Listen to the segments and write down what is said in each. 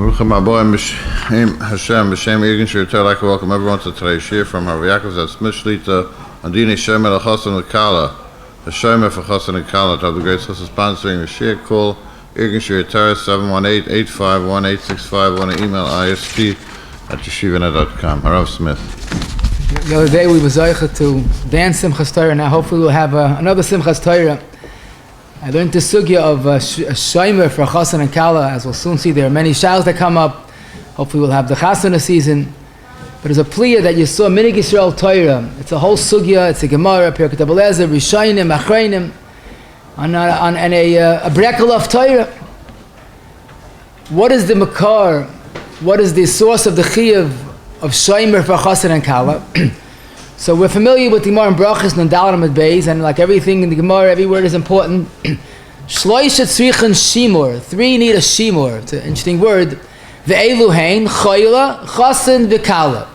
Baruchim Aboim Hashem B'Shem Yigin Shirteh. I'd like to welcome everyone to today's shir from Rabbi Yakov. That's Mishlita Andini Shomer Chosson and Kallah. The Shomer for Chosson and Kallah. To have the great Chassan sponsoring the shir. Call Yigin Shirteh 718-851-865. Want to email ist@yeshivana.com. Harav Smith. The other day we were zeicha to dance Simchas Torah. Now hopefully we'll have another Simchas Torah. I learned the sugya of Shomer for Chosson and Kallah. As we'll soon see, there are many shals that come up. Hopefully we'll have the Chassan season. But there's a pliya that you saw, Minig Yisrael Torah. It's a whole sugya, it's a Gemara, Pirkei Tabelezer, Rishayim, Achreinim, and a brekel of Torah. What is the makar? What is the source of the chiyuv of Shomer for Chosson and Kallah? So we're familiar with the Gemara in Brachos, Nandal Amud Beis, and like everything in the Gemara, every word is important. Shloisha tzrichen shimur. 3 need a shimur. It's an interesting word. Ve'elu hein, cholah, chassan, v'kallah.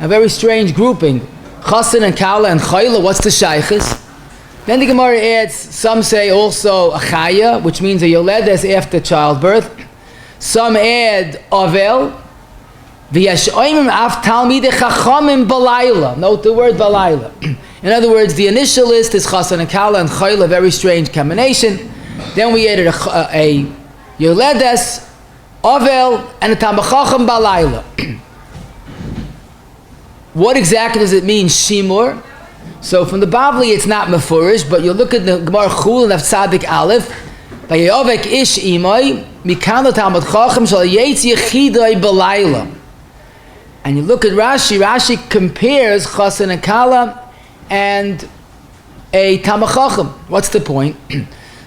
A very strange grouping. Chassan and Kallah and cholah, what's the shaykhis? Then the Gemara adds, some say also a chaya, which means a yoledes after childbirth. Some add avel. Af talmidchacham balayla. Note the word balayla. In other words, the initial list is Chassan and Kallah and Choleh, a very strange combination. Then we added a yoledes, avel, and a talmidchacham balayla. What exactly does it mean, shimur? So from the Bavli, it's not mefurish, but you look at the Gemara Chul and Tzadik Aleph. Vayovek ish imay mikano talmidchacham shal yetz yechidai balayla. And you look at Rashi, Rashi compares Chassan and Kallah and a talmidchacham. What's the point?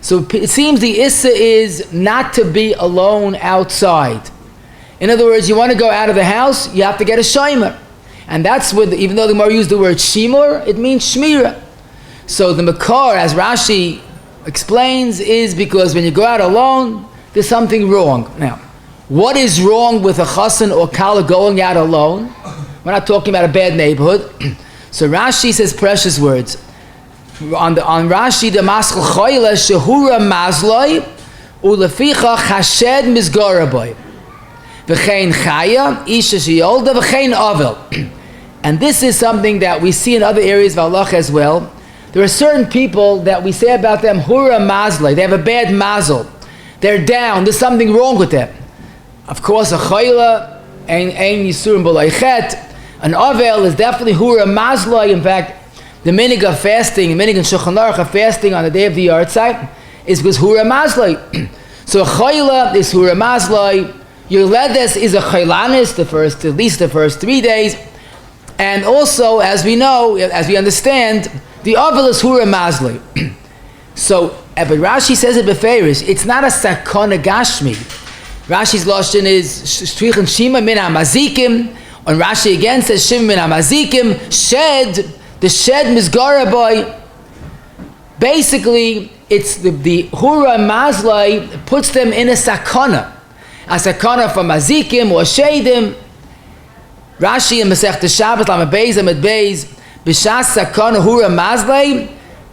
So it seems the issur is not to be alone outside. In other words, you want to go out of the house, you have to get a shomer. And that's what, even though the Gemara used the word shimur, it means shmira. So the makar, as Rashi explains, is because when you go out alone, there's something wrong. Now, what is wrong with a Chassan or Kallah going out alone? We're not talking about a bad neighborhood. So Rashi says precious words. On Rashi, the maschel choyle shehura mazloi uleficha chashed mizgaraboy v'chein chaya isha sheyolda v'chein avel. And this is something that we see in other areas of halachah as well. There are certain people that we say about them hura mazloi. They have a bad mazel. They're down. There's something wrong with them. Of course, a choleh ain't issur b'loichet. An avel is definitely hura mazloi. In fact, the minig of fasting, the minig and Shulchan Aruch of fasting on the day of the Yartzeit is because hura mazloi. So a choleh is hura mazloi. Yoledes is a cholanis, at least the first 3 days. And also, as we know, as we understand, the avel is hura mazloi. So, but Rashi says it beferish. It's not a sakona gashmi. Rashi's lashon is strichen shima min hamazikim, and Rashi again says shima min hamazikim. Shed, the shed mizgaraboy. Basically, it's the hura mazlai puts them in a sakana from mazikim or shedim. Rashi in Masechta Shabbos Lamed Beis Amud Beis b'shas sakana hura mazlai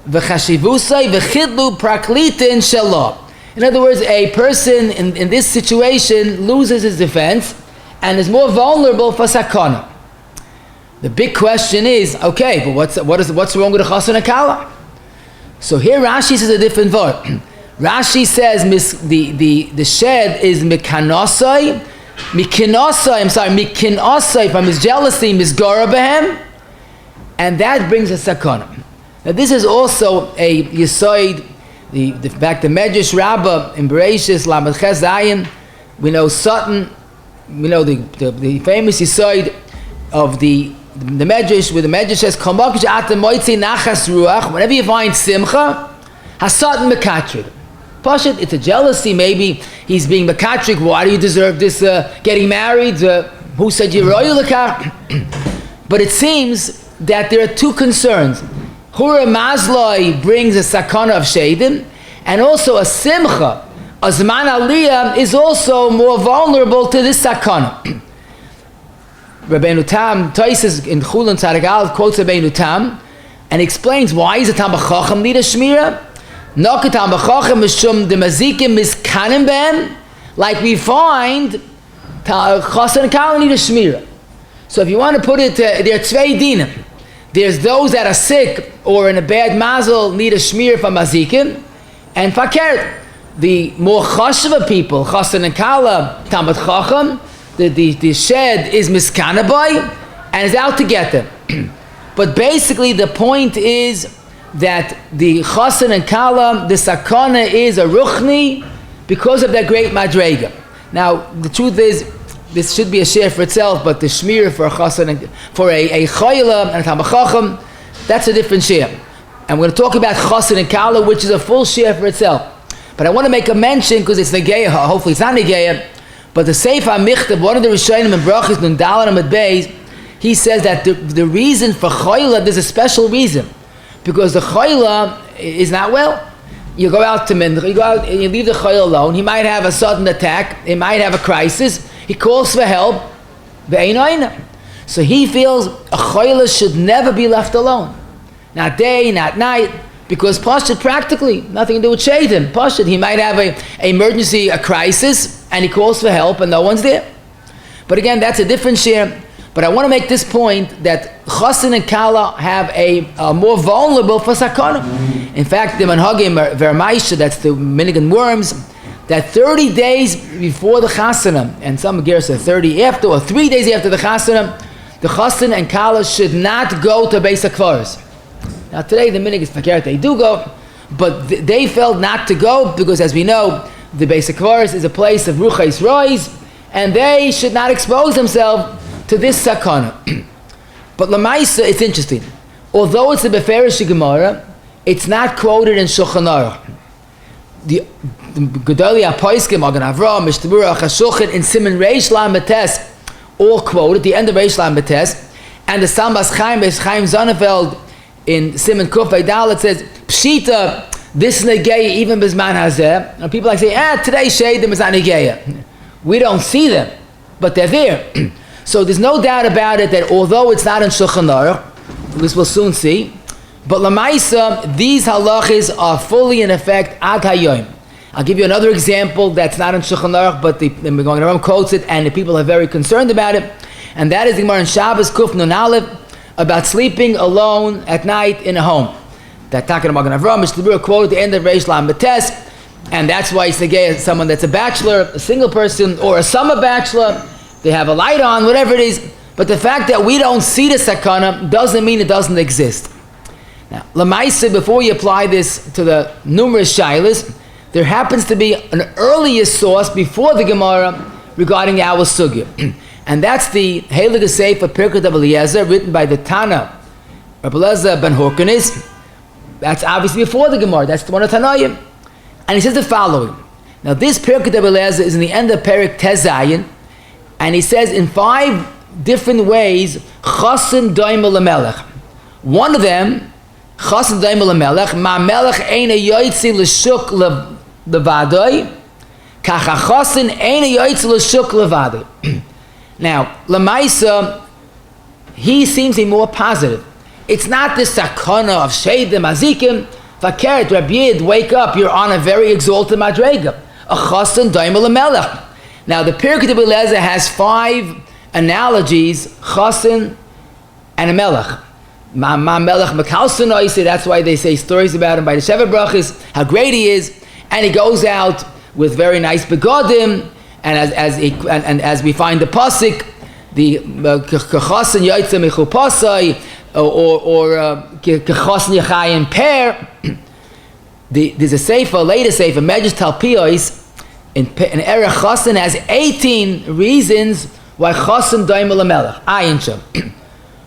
v'chashivusai v'chidlu praklitin shelo. In other words, a person in this situation loses his defense and is more vulnerable for sakana. The big question is, okay, but what's wrong with a Chosson and Kallah? So here Rashi says a different word. Rashi says the shed is mikinosai from his jealousy, misgara behem, and that brings a sakana. Now this is also a yisoid. The fact the Medrash Rabbah in Bereishis Lamed Ches Zayin, we know Sutton, we know the famous yisoid of the Medrash, where the Medrash says Kamokish Atem Moitzi Nachas Ruach. Whenever you find Simcha, Hasatan Mekatrik. Pashit, it's a jealousy. Maybe he's being Mekatrik. Why do you deserve this? Getting married? Who said you're royal? But it seems that there are two concerns. Hura mazloi brings a sakana of shedim, and also a simcha, a zman aliyah, is also more vulnerable to this sakana. Rabbeinu Tam, Toises in Chulun Tzaragal quotes Rabbeinu Tam and explains why is a talmidchacham need a shmira. Like we find Chosson and Kallah need a shmira. So if you want to put it, there are zwei dinim. There's those that are sick or in a bad mazel need a shmir from mazikim, and fakert. The more chashuva people, Chosson and Kallah, talmidchacham, the shed is miskanabai and is out to get them. But basically the point is that the Chosson and Kallah, the sakana is a ruchni because of that great madrega. Now the truth is, this should be a share for itself, but the shmir for a Chosson and for a chayla and a talmidchacham, that's a different share. And we're going to talk about Chosson and Kallah, which is a full share for itself. But I want to make a mention because it's negeya. Hopefully it's not negeya. But the Sefer Michtav, one of the Rishonim and Brachos Nundal and Amud Beis, he says that the reason for chayla, there's a special reason, because the chayla is not well. You go out to mincha, you go out and you leave the chayla alone. He might have a sudden attack. He might have a crisis. He calls for help. So he feels a chayla should never be left alone, not day, not night. Because Pashut, practically, nothing to do with Shadim. Pashut, he might have an emergency, a crisis, and he calls for help and no one's there. But again, that's a different share. But I want to make this point that Chosson and Kallah have a more vulnerable for sakana. In fact, the manhagim vermaisha, that's the minigan worms, that 30 days before the Chassan, and some gears say 30 after, or 3 days after the Chassan, the Chosson and Kallah should not go to Beis HaKvaros. Now today the minig is fakert, they do go, but they felt not to go because, as we know, the Beis HaKvaros is a place of ruchais rois, and they should not expose themselves to this sakana. But lamaisa, it's interesting. Although it's a beferish Gemara, it's not quoted in Shulchan Aruch. The Gedolei HaPoskim, Magen Avraham, Mishtabura, Chashulchan, in Siman Reish Lamed Tes, all quoted, the end of Reish Lamed Tes, and the Sambas Chaim Zonefeld in Siman Kuf Eidal, it says, Pshita, this negeya even bizman hazeh. And people like say, today Shadim is not negeya. We don't see them, but they're there. So there's no doubt about it that although it's not in Shulchan Aruch, this we'll soon see, but lamaisa, these halachos are fully in effect ad hayom. I'll give you another example that's not in Shulchan Aruch, but the Ram quotes it, and the people are very concerned about it, and that is the Gemara in Shabbos Kuf Nun Aleph, about sleeping alone at night in a home. That talking about Magen Avraham, Mishtabura quote at the end of Reish Lamed Tes, and that's why it's negay someone that's a bachelor, a single person, or a summer bachelor. They have a light on, whatever it is. But the fact that we don't see the sakana doesn't mean it doesn't exist. Now, lamaisa, before you apply this to the numerous shilas, there happens to be an earlier source before the Gemara regarding our sugya. And that's the Heilige Sefer Pirkei Eliezer, written by the Tana, Rabbi Eliezer ben Horkenis. That's obviously before the Gemara. That's the one of Tanayim. And he says the following. Now this Pirkei Eliezer is in the end of Perik Tezayin, and he says in 5 different ways, Chassan doimel lemelech. One of them, Chassan doimel lemelech, ma melech eina yoytzi l'shuk levadoi, kacha Chassan eina yoytzi l'shuk levadoi. Now, Lamaisa, he seems to be more positive. It's not the sakana of Sheidim, Azikim, Fakert, Rabbi, wake up, you're on a very exalted madrega. A Chassan doimel lemelech. Now, the Pirkei Eliezer has 5 analogies, Chassan and a melech. Ma melech mekalson oiseh, that's why they say stories about him by the Sheva Brachos, how great he is, and he goes out with very nice begodim, and as we find the pasuk, the Chassan yoytze mechupasai, or Chassan yachayim per. There's a sefer, later sefer, Medrash Talpios, in Erech Chassan has 18 reasons why Chassan doimel lemelech. Ayin sham.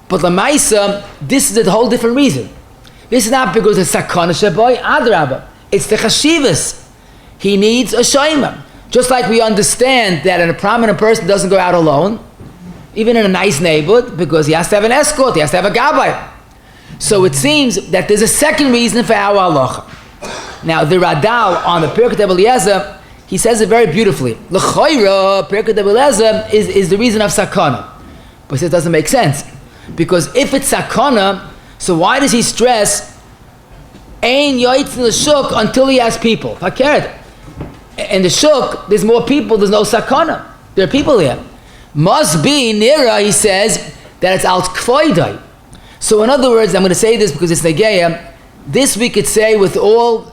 But lamaisa, this is a whole different reason. This is not because it's sakana shaboy, adrabah. It's the chashivas. He needs a shomer. Just like we understand that a prominent person doesn't go out alone, even in a nice neighborhood, because he has to have an escort, he has to have a gabbai. So it seems that there's a second reason for our halacha. Now the Radal on the Pirkei Eliezer, he says it very beautifully. L'choira, Pirkei Eliezer is the reason of sakana. But he says it doesn't make sense. Because if it's sakana, so why does he stress ein yoytz in the shuk until he has people? Fakert. In the shuk, there's more people, there's no sakana. There are people here. Must be nira, he says, that it's al kvoidai. So in other words, I'm going to say this because it's negeya. This we could say with all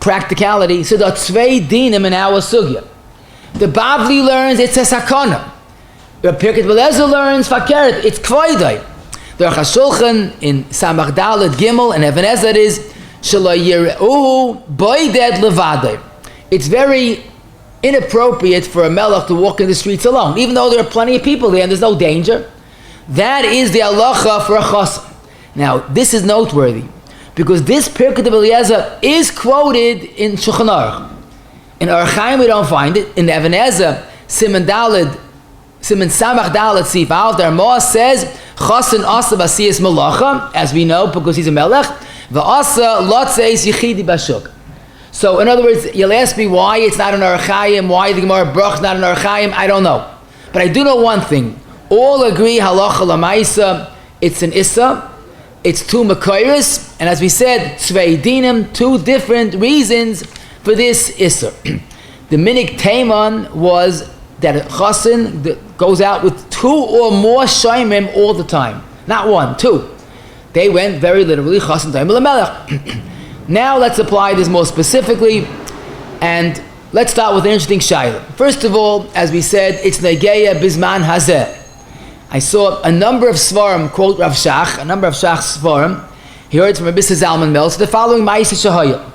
practicality. So the tzvei dinim in our sugya. The Bavli learns it's a sakana. The Pirkei Belezer learns fakeret. It's kvoidai. The Chosson in Samach Dalet Gimel and Even Ezer is shelo yireu boyded levadai. It's very inappropriate for a melech to walk in the streets alone, even though there are plenty of people there and there's no danger. That is the halacha for a chassan. Now, this is noteworthy because this Pirkei Belezer is quoted in Shulchan Aruch. In Orach Chaim we don't find it. In Even Ezer, Siman Samach Dalet Sif Al, the Ramah says Chassan asa basiyas malacha, as we know because he's a melech. V'asa lotzeis yichidi bashuk. So in other words, you'll ask me why it's not an Orach Chaim, why the Gemara Brach not an Orach Chaim. I don't know, but I do know one thing. All agree halacha lamaisa. It's an issa. It's two makayris, and as we said, tzvei dinim, two different reasons for this issur. The minik taiman was that a chassan goes out with two or more shaymim all the time, not one, two. They went very literally chassan taim l'melech. Now let's apply this more specifically, and let's start with an interesting shayla. First of all, as we said, it's negeya bizman hazeh. I saw a number of svarim quote Rav Shach, a number of Shach's svarim. He heard from Rabbi Zalman Meltz the following ma'aseh shahaya.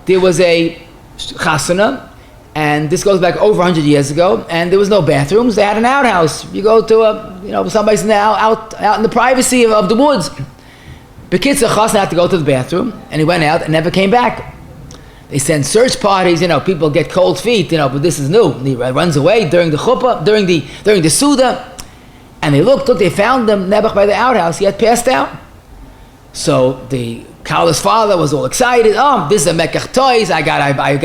There was a chasana, and this goes back over 100 years ago, and there was no bathrooms. They had an outhouse. You go to somebody's now out in the privacy of the woods. B'kitzur, chasana had to go to the bathroom, and he went out and never came back. They send search parties. People get cold feet. But this is new. He runs away during the chupah, during the suda. And they looked, they found him nebuch by the outhouse. He had passed out. So the Kallah's father was all excited. Oh, this is a mekach toys. I got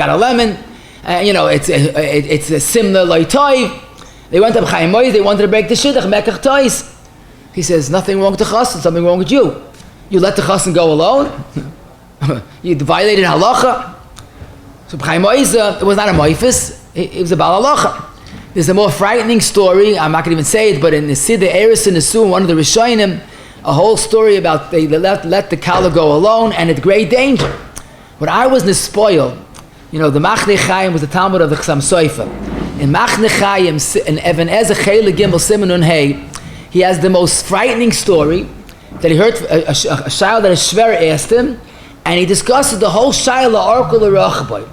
a lemon. It's a simna loy toy. They went up Chaim Mois. They wanted to break the shidduch mekach toys. He says, nothing wrong with the chassan, something wrong with you. You let the chassan go alone. You violated halacha. So Chaim Mois, it was not a moifis. It was a bal halacha. There's a more frightening story. I'm not going to even say it, but in the Siddur Eris and Issur, one of the Rishonim, a whole story about they let the Kallah go alone and at great danger. When I was nespoiled, the Machne Chaim was the Talmud of the Chassam Soifa. In Machne Chaim, in Even Ezer Cheleh Gimel Siman Nun Hey, he has the most frightening story that he heard a child that a shver asked him, and he discusses the whole shayla orkul rachboy.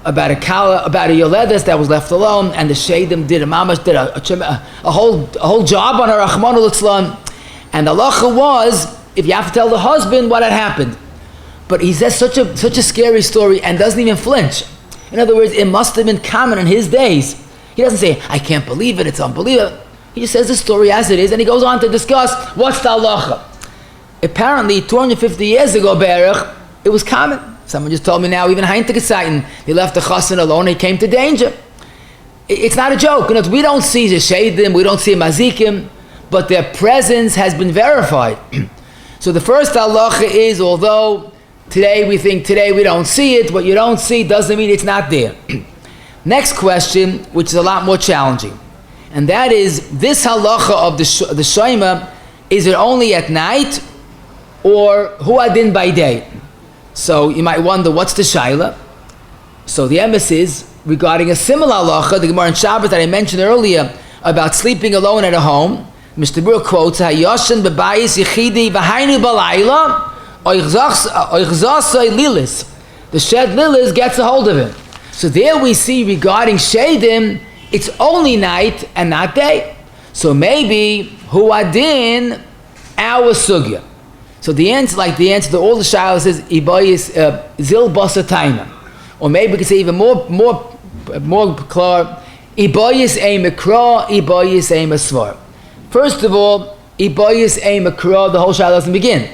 About a Kallah, about a yoledes that was left alone, and the Sheidim did a whole job on her Rachmana litzlan, and the halacha was if you have to tell the husband what had happened. But he says such a scary story and doesn't even flinch. In other words, it must have been common in his days. He doesn't say, I can't believe it, it's unbelievable. He just says the story as it is, and he goes on to discuss what's the halacha. Apparently, 250 years ago, Berach, it was common. Someone just told me now, even Heintig Zeiten, they left the chassan alone, he came to danger. It's not a joke. We don't see the sheidim, we don't see mazikim, but their presence has been verified. So the first halacha is, although today we don't see it, what you don't see doesn't mean it's not there. Next question, which is a lot more challenging, and that is this halacha of the Shomer, is it only at night or huadin by day? So you might wonder, what's the shaila? So the emes is regarding a similar halacha, the Gemara in Shabbos that I mentioned earlier about sleeping alone at a home. Mr. Brewer quotes, "Hayoshen bebayis yichidi v'hainu balayla oichzasay lilis." The shed lilis gets a hold of him. So there we see regarding shedim, it's only night and not day. So maybe huadin our sugya. So the answer to all the shilas is ibayis zil basataina, or maybe we could say even more clear, ibayis a mikra, ibayis a masvar. First of all, ibayis a mikra, the whole shilah doesn't begin,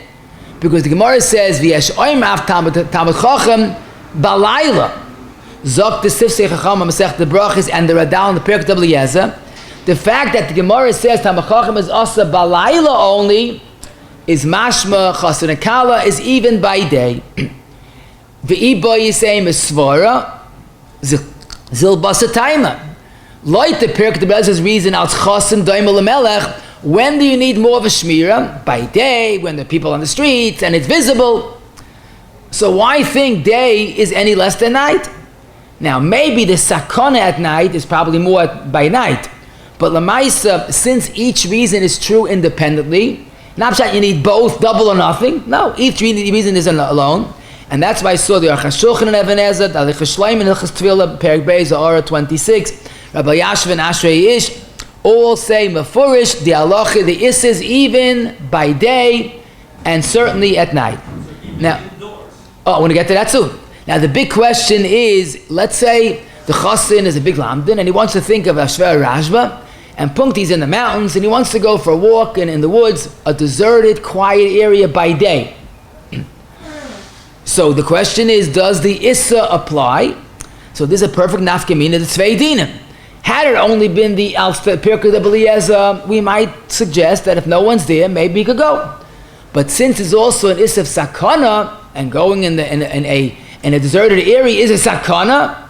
because the Gemara says v'yesh oimaf talmidchacham balayla, zok the Tishrei chacham masech the brachas and the Radal and the Pirkei Belezer. The fact that the Gemara says talmidchacham is asa balayla only is mashma Chassan and Kallah is even by day. V'iboy yisayim is svara zil basataima Like the Pirkei Rebbe's reason, als Chosson doimel lemelech. When do you need more of a shmirah? By day, when there are people on the streets and it's visible. So why think day is any less than night? Now maybe the sakana at night is probably more by night. But lamaisa, since each reason is true independently, not that you need both, double or nothing. No, each reason is alone. And that's why I saw the Shulchan and Even Ezer, the Cheshleim and Hilchas Tefillah, Perek Beis, Ora 26, Rabbi Yashv and Ashrei Ish, all say mefurish, the halacha, the issur, even by day and certainly at night. Now, I want to get to that soon. Now the big question is, let's say the Chassan is a big lamdan and he wants to think of Ashver Rashba, and Punkti's in the mountains and he wants to go for a walk in the woods, a deserted, quiet area by day. So the question is, does the issur apply? So this is a perfect nafkamina, the tzvei dinim. Had it only been the Pirkei Rebbe, we might suggest that if no one's there, maybe he could go. But since it's also an issur of sakana, and going in a deserted area is a sakana,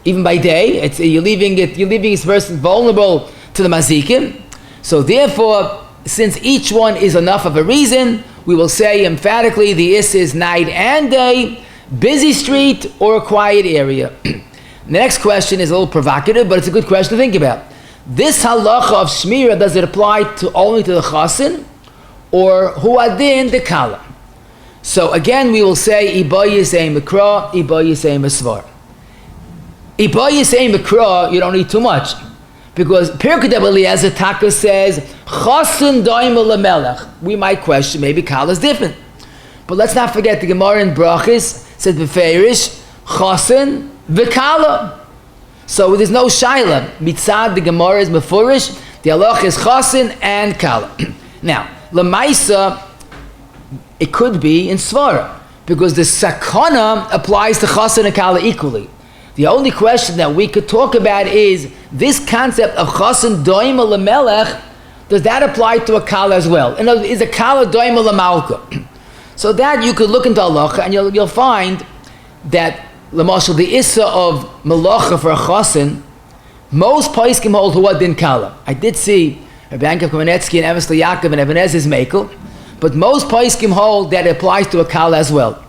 even by day, you're leaving this person vulnerable to the mazikim. So therefore, since each one is enough of a reason, we will say emphatically the issur is night and day, busy street or a quiet area. The next question is a little provocative, but it's a good question to think about. This halacha of shmirah, does it apply only to the chassan, or huadin the Kallah? So again, we will say iba yisei mikra, iba yisei misvar. Iba yisei mikra, you don't need too much, because Pirkei Rebbe Taka says chassan doimel lemelech. We might question maybe Kallah is different, but let's not forget the Gemara in Brachis says beferish chassan v'Kallah. So there's no shaila. Mitzad the Gemara is mefurish. The halach is chassan and Kallah. Now lemaisa, it could be in svara, because the sakana applies to chassan and Kallah equally. The only question that we could talk about is this concept of chassan doimel lemelech. Does that apply to a Kallah as well? In other words, is a Kallah doimel lemalka? So that you could look into halacha and you'll find that l'mashal the issur of melacha for a chassan, most poskim hold huadin Kallah. I did see Rabbi Yakov Kamenetsky and Emes Yakov and Even Ezer's mochel, but most poskim hold that it applies to a Kallah as well.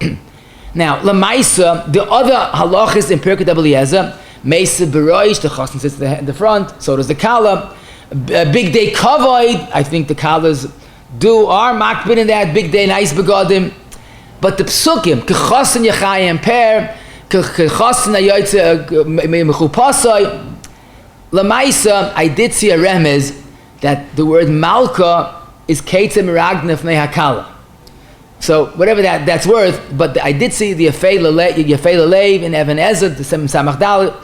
Now, lemaisa, the other halachos in Pirkei Rebbe, meisa beroish, the chassan sits in the front, so does the Kallah. Big day kavod, I think the Kallahs are makbid in that big day nice begodim. But the psukim, kechassan yachayim per, kechassan ayoytze mechupasai. Lemaisa, I did see a remez that the word malka is ketzem miragna fnei hakala. So whatever that's worth, but I did see the Yafei Lalev in Even Ezer, the Sem Samach Dalet,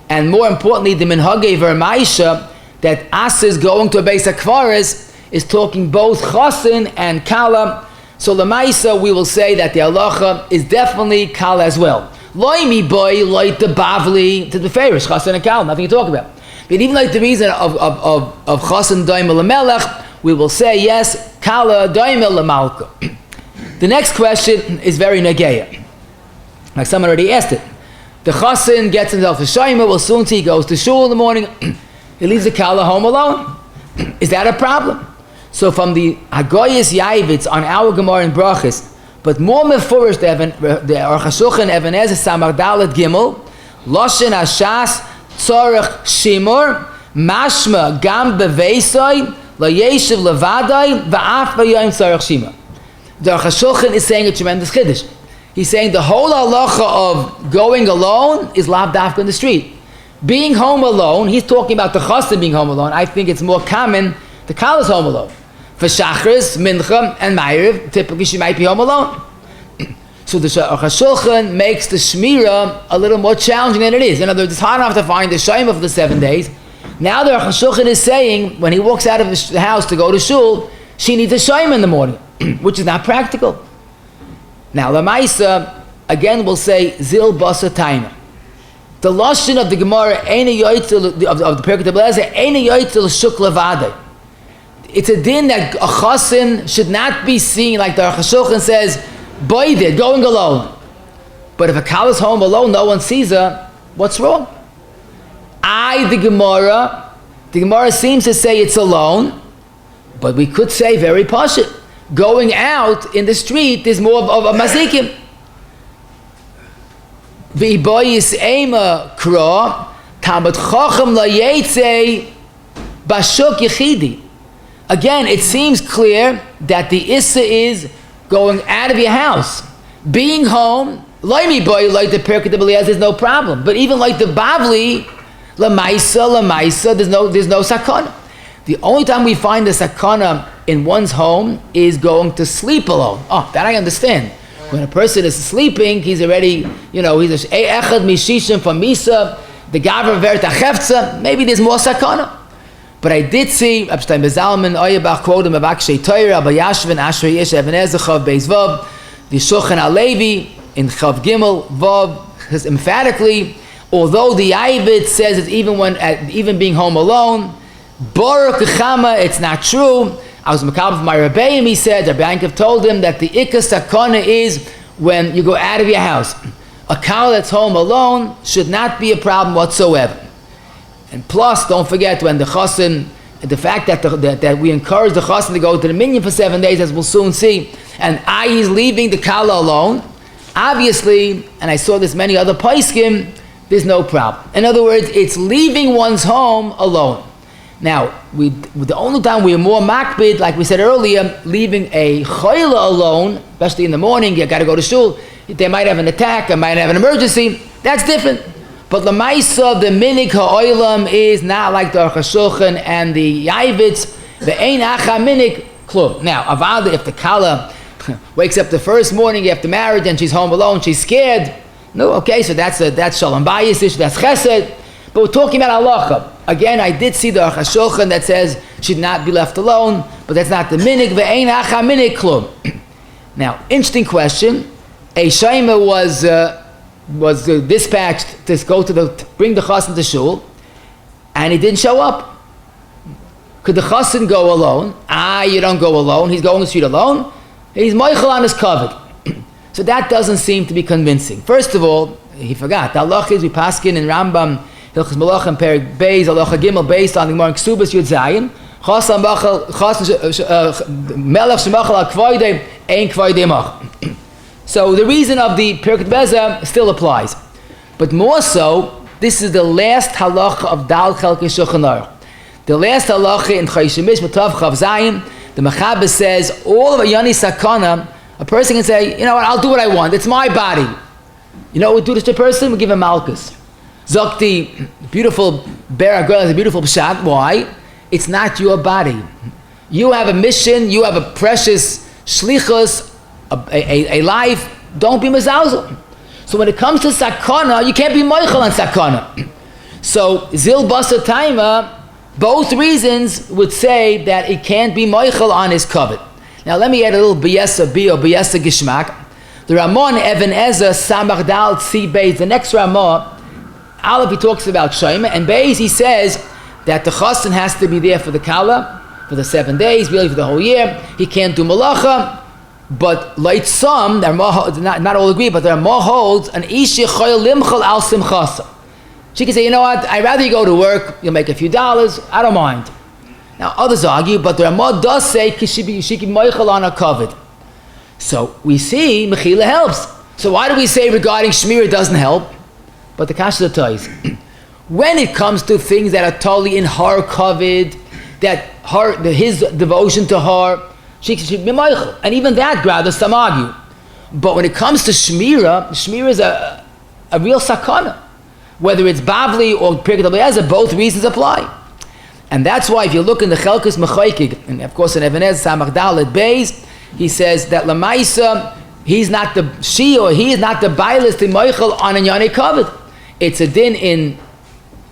and more importantly, the Minhagei Vermaisha, that Asa is going to a base Akvaris, is talking both Chassan and Kallah. So Lamaisa, we will say that the halacha is definitely Kallah as well. Loimi boy, like the Bavli, to the Farish, Chassan and Kallah, nothing to talk about. But even like the reason of Chassan Doimel Lamelech, we will say yes, Kallah Doimel Lamalka. The next question is very negeya. Like someone already asked it. The Chassan gets himself a Shomer, well soon he goes to shul in the morning, he leaves the Kallah home alone. Is that a problem? So from the Hagoyis Yaivitz on our Gemara in Brachis, but more mefurish the Shulchan Even Ezer Samar Dalet Gimel, Loshen Hashas Tzorech Shimur, Mashma Gam Beveisoi, Layeshiv Levadai, Va'af V'yoyim Tzorech Shimur. The Shulchan is saying a tremendous chiddush. He's saying the whole halacha of going alone is lav dafka in the street. Being home alone, he's talking about the chassan being home alone. I think it's more common the Kallah is home alone. For Shachris, Mincha, and Ma'ariv, typically she might be home alone. So the Shulchan makes the Shmirah a little more challenging than it is. In other words, it's hard enough to find the Shomer for the 7 days. Now the Shulchan is saying, when he walks out of the house to go to shul, she needs a Shomer in the morning, which is not practical. Now, Lamaisa, again, will say, Zil Basa Taima. The Lashon of the Gemara, of the Pirkei Rebbe, Eina Yoytzel Shuk Levadai. It's a din that a chassan should not be seen, like the Shulchan says, boided, going alone. But if a Kallah is home alone, no one sees her, what's wrong? The Gemara seems to say it's alone, but we could say very pashut. Going out in the street is more of a mazikim. V'iboyis ema kra talmidchacham la yetze bashuk yechidi. Again, it seems clear that the issur is going out of your house. Being home, loimi boy, like the Perkei Eliezer, there's no problem. But even like the Bavli, lamaisa, there's no sakana. The only time we find the sakana in one's home is going to sleep alone. Oh, that I understand. When a person is sleeping, he's already, he's a echad mishishim from misa, the gavra vert achefza. Maybe there's more sakana. But I did see Epstein Bezalman, Oyabach quoted him about Shay Torah, Abba Yashvin, Asher Yesh, Even Ezer, Chav Beis Vav, the Shulchan Alevi in Chav Gimel Vav says emphatically, although the Ayvid says it's even being home alone, Baruch Chama, it's not true. I was makabel from my Rabbi, and he said, Rabbi Yakov told him that the Ikka Sakana is when you go out of your house. A Kallah that's home alone should not be a problem whatsoever. And plus, don't forget when the Chassan, the fact that we encourage the Chassan to go to the minyan for 7 days, as we'll soon see, and he's leaving the Kallah alone, obviously, and I saw this many other poskim, there's no problem. In other words, it's leaving one's home alone. Now, the only time we are more makbid, like we said earlier, leaving a choleh alone, especially in the morning, you got to go to shul, they might have an attack, or might have an emergency, that's different. But the Maisa, the minig ha'olam is not like the Shulchan and the Yavitz, the ein acha minig klum. Now, avada, if the Kallah wakes up the first morning after marriage and she's home alone, she's scared. No, okay, so that's shalom bayis issue, that's chesed. But we're talking about halacha. Again, I did see the Shulchan that says she'd not be left alone, but that's not the minig, the ein acha minig klum. Now, interesting question. A Shomer was dispatched to go to bring the Chassan to shul, and he didn't show up. Could the Chassan go alone? You don't go alone. He's going to the street alone. He's mochel on his kavod. So that doesn't seem to be convincing. First of all, he forgot. The halachos is we paskin in Rambam, Hilchos Malachim, Perik Beis, Halacha Gimel, based on the Gemara Ksubas Yud Zayin. Chassan melech shemochel al kavodim, ein kavodim mochel. So the reason of the Perkei Eliezer still applies. But more so, this is the last halacha of Dal Chelkei Shulchan Aruch. The last halacha in Chayshimish Matav Chav Zayin, the Mechaber says, all of a Yani Sakana, a person can say, you know what, I'll do what I want, it's my body. You know what we do to such a person? We give him malchus. Zokti, beautiful Ber girl has a beautiful pshat. Why? It's not your body. You have a mission, you have a precious shlichus, a life, don't be mezalzel. So when it comes to sakana, you can't be mochel on sakana. So zil basa taima, both reasons would say that it can't be mochel on his kavod. Now let me add a little biyasa bi or biyasa gishmak. The Ramon Even Ezer Samach Dal Tzi Beis, the next Ramah, Aleph he talks about Shomer, and Beis he says that the Chassan has to be there for the Kallah, for the 7 days, really for the whole year. He can't do malacha. But like some, not all agree, but there are more holds, an ishi choyel limchel al simchasa. She can say, you know what, I'd rather you go to work, you'll make a few dollars, I don't mind. Now others argue, but the Ramah does say she can mochel on a kavod. So we see mechila helps. So why do we say regarding shmir it doesn't help? But the kasha tais. When it comes to things that are totally in her kavod, his devotion to her, she should be mochel, and even that rather some argue. But when it comes to shmira is a real sakana. Whether it's Bavli or Perkei Eliezer, both reasons apply. And that's why if you look in the Chelkos Mechoikig, and of course in Even Ezer Samach Dalet Beis, he says that Lamaisa, he is not the bailis to mochel on a yonei kavod. It's a din in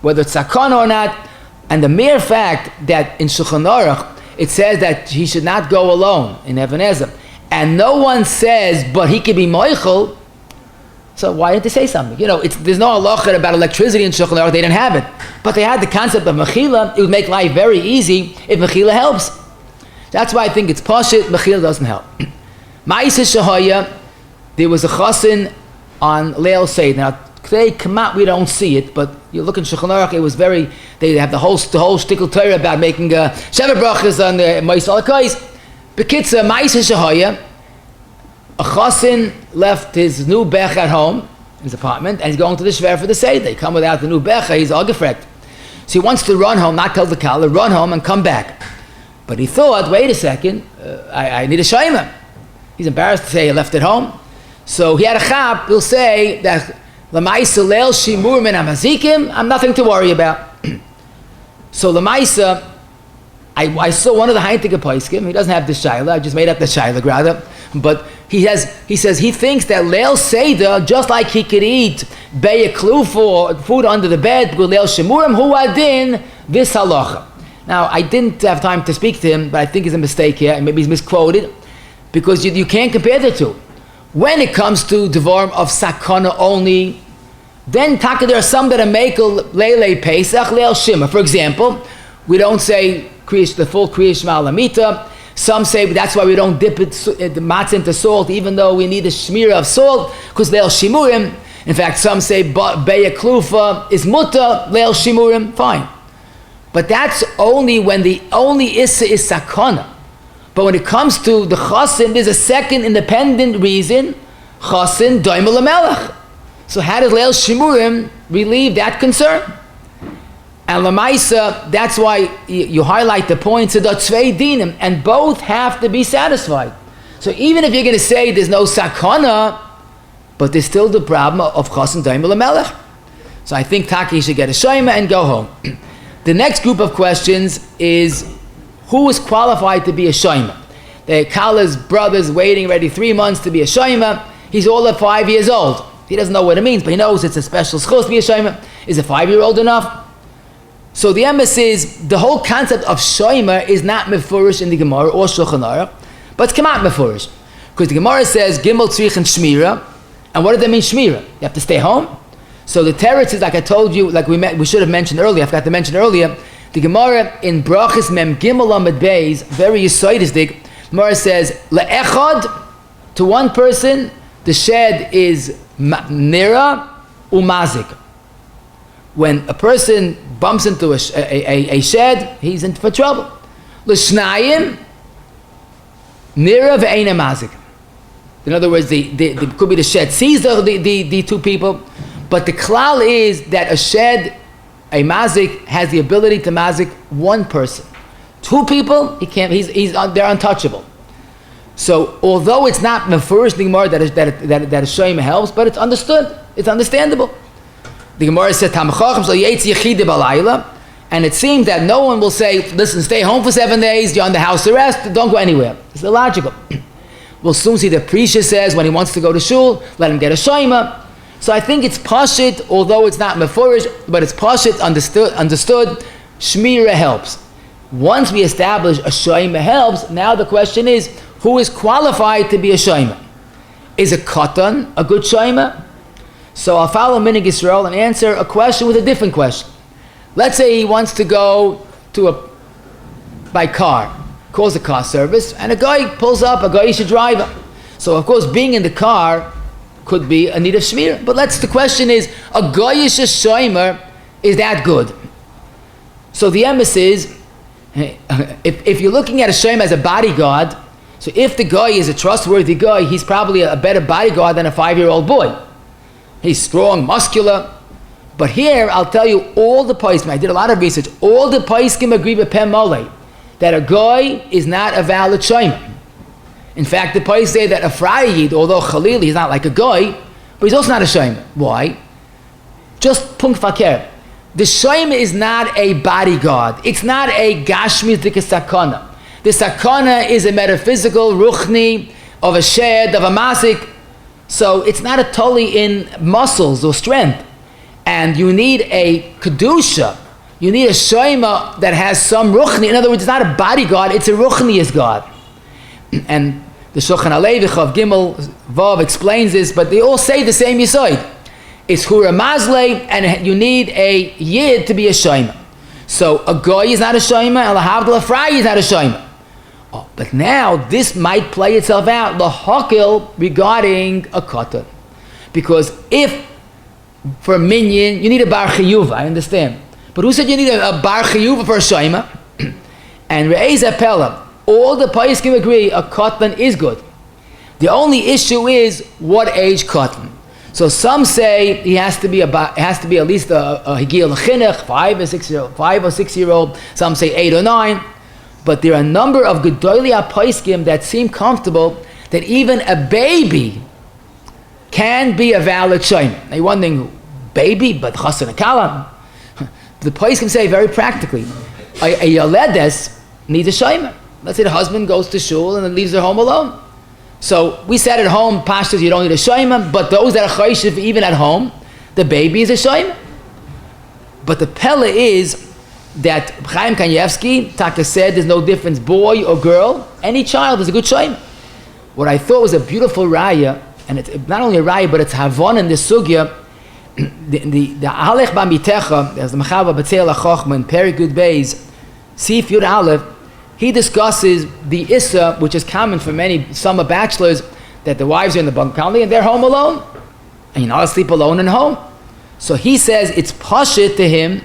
whether it's sakana or not, and the mere fact that in Shulchan Aruch it says that he should not go alone in Even Ezer, and no one says, but he can be mochel. So why didn't they say something? There's no halacha about electricity in Shulchan Aruch. They didn't have it, but they had the concept of mechila. It would make life very easy if mechila helps. That's why I think it's pashit. Mechila doesn't help. Ma'aseh shahaya, there was a chassan on Leil Seid. Now, Today, kamat, we don't see it, but you look in Shulchan Aruch, it was very, they have the whole shtickle Torah about making Sheva brachas on the Ma'aseh Alakais. Bekitza, Ma'aseh Shahaya, a Chosson left his new bech at home, his apartment, and he's going to the Shver for the Seder. They come without the new becha, he's agefrekt. So he wants to run home, not tell the Kallah, run home and come back. But he thought, wait a second, I need a Shomer. He's embarrassed to say he left it home. So he had a chap, he'll say that L'maisa leil shimur min hamazikim, I'm nothing to worry about. So L'maisa, I saw one of the Heintige Paiskim, he doesn't have the Shaila, I just made up the Shaila rather, but he says he thinks that leil seder, just like he could eat beya kluf or food under the bed with leil shimurim, hu adin this halacha. Now I didn't have time to speak to him, but I think it's a mistake here, and maybe he's misquoted, because you can't compare the two. When it comes to devorm of sakana only, then taka there are some that are makel leile pesach leil shima. For example, we don't say the full kriyish ma'alamita. Some say that's why we don't dip the matzah into salt, even though we need a shmira of salt, because leil shimurim. In fact, some say beya klufa is muta leil shimurim. Fine, but that's only when the only issur is sakana. But when it comes to the Chassan, there's a second independent reason, Chassan doimel lamelech. So how does leil shimurim relieve that concern? And lamaisa, that's why you highlight the points of the tzvei dinim, and both have to be satisfied. So even if you're going to say there's no sakana, but there's still the problem of Chassan doimel lamelech. So I think Taki should get a shomer and go home. The next group of questions is, who is qualified to be a shomer? The Kallah's brother's waiting already 3 months to be a shomer. He's all at 5 years old. He doesn't know what it means, but he knows it's a special schos to be a shomer. Is a 5-year-old enough? So the emes is, the whole concept of shomer is not mefurish in the Gemara or Shulchan Aruch, but it's kamat mefurish. Because the Gemara says, Gimel tzrich and shmira, and what does that mean shmira? You have to stay home? So the teretz is, like I told you, like we should have mentioned earlier, I forgot to mention earlier, the Gemara in Brachas Mem Gimel Amud Beis, very yisoidistic, Gemara says, Le'echad, to one person, the shed is nira umazik. When a person bumps into a shed, he's in for trouble. L'shnayim, nira ve'eina mazik. In other words, could be the shed sees the two people, but the klal is that a shed, a mazik, has the ability to mazik one person. 2 people, he can't. They're untouchable. So although it's not mefurish the Gemara that a shomer helps, but it's understood. It's understandable. The Gemara says talmidchacham shel yetzi yechida b'layla, and it seems that no one will say, "Listen, stay home for 7 days. You're under house arrest. Don't go anywhere." It's illogical. We'll soon see the Prisha says when he wants to go to shul, let him get a shomer. So I think it's pashit, although it's not mefurish, but it's pashit, understood. Shmira helps. Once we establish a shomer helps, now the question is, who is qualified to be a shomer? Is a katan a good shomer? So I'll follow Minig Yisrael and answer a question with a different question. Let's say he wants to go by car, calls a car service, and a guy pulls up, a guy should drive him. So of course being in the car could be a need of shmir. But the question is, a goyish shomer, is that good? So the emes is, if you're looking at a shomer as a bodyguard, so if the guy is a trustworthy guy, he's probably a better bodyguard than a 5-year-old boy. He's strong, muscular. But here, I'll tell you, all the paiskim, I did a lot of research, all the paiskim agree with Pem Moleh, that a guy is not a valid shomer. In fact, the paiskim say that a frayid, although Khalil, he's not like a guy, but he's also not a shomer. Why? Just punkt fakir. The shomer is not a bodyguard. It's not a gashmi sakana. The sakana is a metaphysical ruchni of a shed, of a masik. So it's not a totally in muscles or strength. And you need a kedusha. You need a shomer that has some ruchni. In other words, it's not a bodyguard, it's a ruchnius god. And the Shulchan Alevi Chav Gimel Vav explains this, but they all say the same yisoid. It's hura mazle, and you need a yid to be a shomer. So a goy is not a shomer, and a havdala fry is not a shomer. Oh, but now this might play itself out, the mochel regarding a katan. Because if for a minyan, you need a bar chiyuva, I understand. But who said you need a bar chiyuva for a shomer? And Re'ez Apella, all the poskim agree a katan is good. The only issue is what age katan. So some say he has to be at least a higil chinuch, 5 or 6 year old. Some say 8 or 9. But there are a number of gedolei poskim that seem comfortable that even a baby can be a valid shomer. Now you're wondering, baby, but Chosson and Kallah. The poskim say very practically, a yoledes needs a shomer. Let's say the husband goes to shul and then leaves her home alone. So we said at home, pashtas, you don't need a shomer, but those that are chayshiv, even at home, the baby is a shomer. But the pella is that Chaim Kanievsky, Taka said, there's no difference, boy or girl, any child is a good shomer. What I thought was a beautiful raya, and it's not only a raya, but it's havon in the sugya, the halach b'mitecha, there's the Mechava B'tzeil HaChochma in Perigud Beis, Sif Yud Aleph, he discusses the issur, which is common for many summer bachelors, that the wives are in the bungalow and they're home alone, and you're not asleep alone in home. So he says it's pashit to him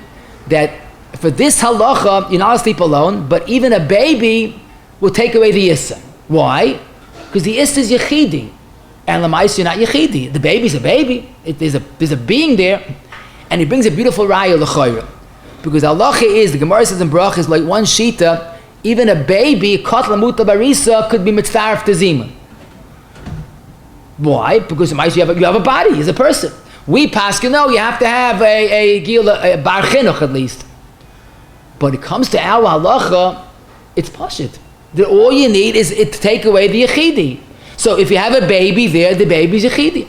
that for this halacha, you're not asleep alone, but even a baby will take away the issur. Why? Because the issur is yechidi, and l'maisa you're not yechidi. The baby's a baby. There's a being there, and he brings a beautiful raya l'chayra. Because halacha is, the Gemara says in brachas, like one shita, even a baby, kotla muta barisa, could be mitzaref to zima. Why? Because you have a body, he's a person. We pass, you have to have a bar chinuch at least. But it comes to our halacha, it's pashit. That all you need is to take away the yechidi. So if you have a baby there, the baby's yechidi.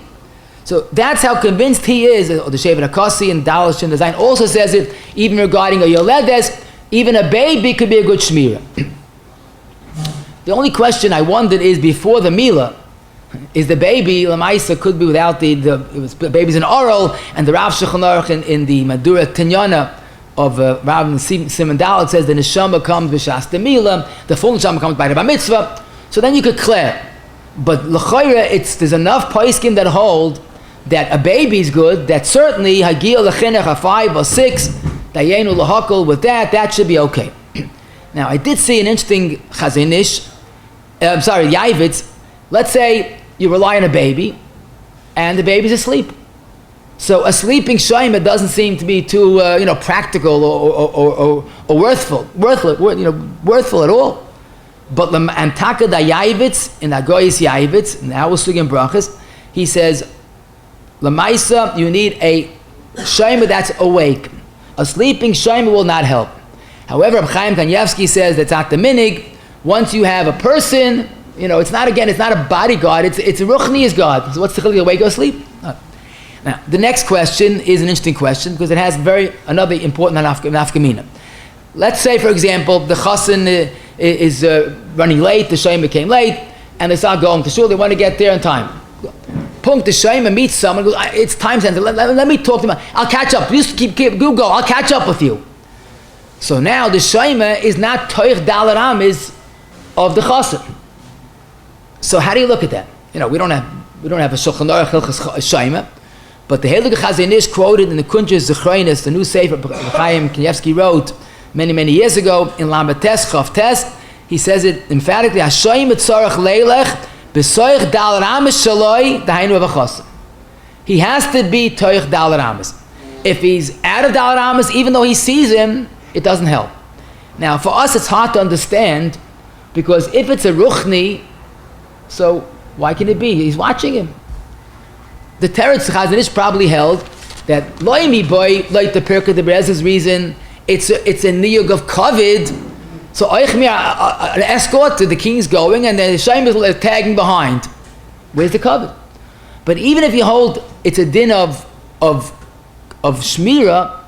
So that's how convinced he is. The Shevet HaKossi and Dalash and Design also says it, even regarding a yoledes, even a baby could be a good shmira. The only question I wondered is, before the Mila, is the baby, Lamaisa, could be without the baby's an oral, and the Rav Shulchan Aruch in the Madura Tinyana of Rav Simon Dalet says the neshama comes b'shas the Mila, the full neshama comes by the bar mitzvah, so then you could clear. But l'chayra, there's enough poskim that hold that a baby is good, that certainly hagil l'chinuch a 5 or 6, dayenu l'hakol, with that should be okay. Now I did see an interesting chazinish, Yavitz. Let's say you rely on a baby, and the baby's asleep. So a sleeping shomer doesn't seem to be too practical or worthful at all. But Antaka da Yavitz in Agoyis Yavitz, now we're speaking brachas, he says, Lamaisa, you need a shomer that's awake. A sleeping shomer will not help. However, Chaim Kanievsky says that's not the minig. Once you have a person, it's not a bodyguard, it's a ruchnius God. So what's the chiluk, awake or asleep? Now, the next question is an interesting question because it has another important nafkamina. Let's say, for example, the Chassan is running late, the shomer came late, and they start going to shul, they want to get there in time. Punk, the shomer meets someone, goes, it's time sensitive, let me talk to him, I'll catch up, just go, I'll catch up with you. So now the shomer is not toich dalar amis of the Chassan. So how do you look at that? We don't have a Shulchan Aruch hilchos shomer, but the Heilige Chazanish quoted in the Kuntres Zechronis, the new sefer Chaim Kanievsky wrote many years ago in Lamed Tes Chav Tes, he says it emphatically, HaShomer tzorach leilech b'soich dalar amis shaloi dahainu of a Chassan. He has to be toich dalar amis. If he's out of dalar amis, even though he sees him, it doesn't help. Now for us it's hard to understand, because if it's a ruchni, so why can it be? He's watching him. The Teretz Chazanish probably held that loimi boy, like the Pirkei de Berez's reason, it's a niyug of kavod. So an escort to the king's going, and the shomer is tagging behind. Where's the kavod? But even if you hold it's a din of shmira,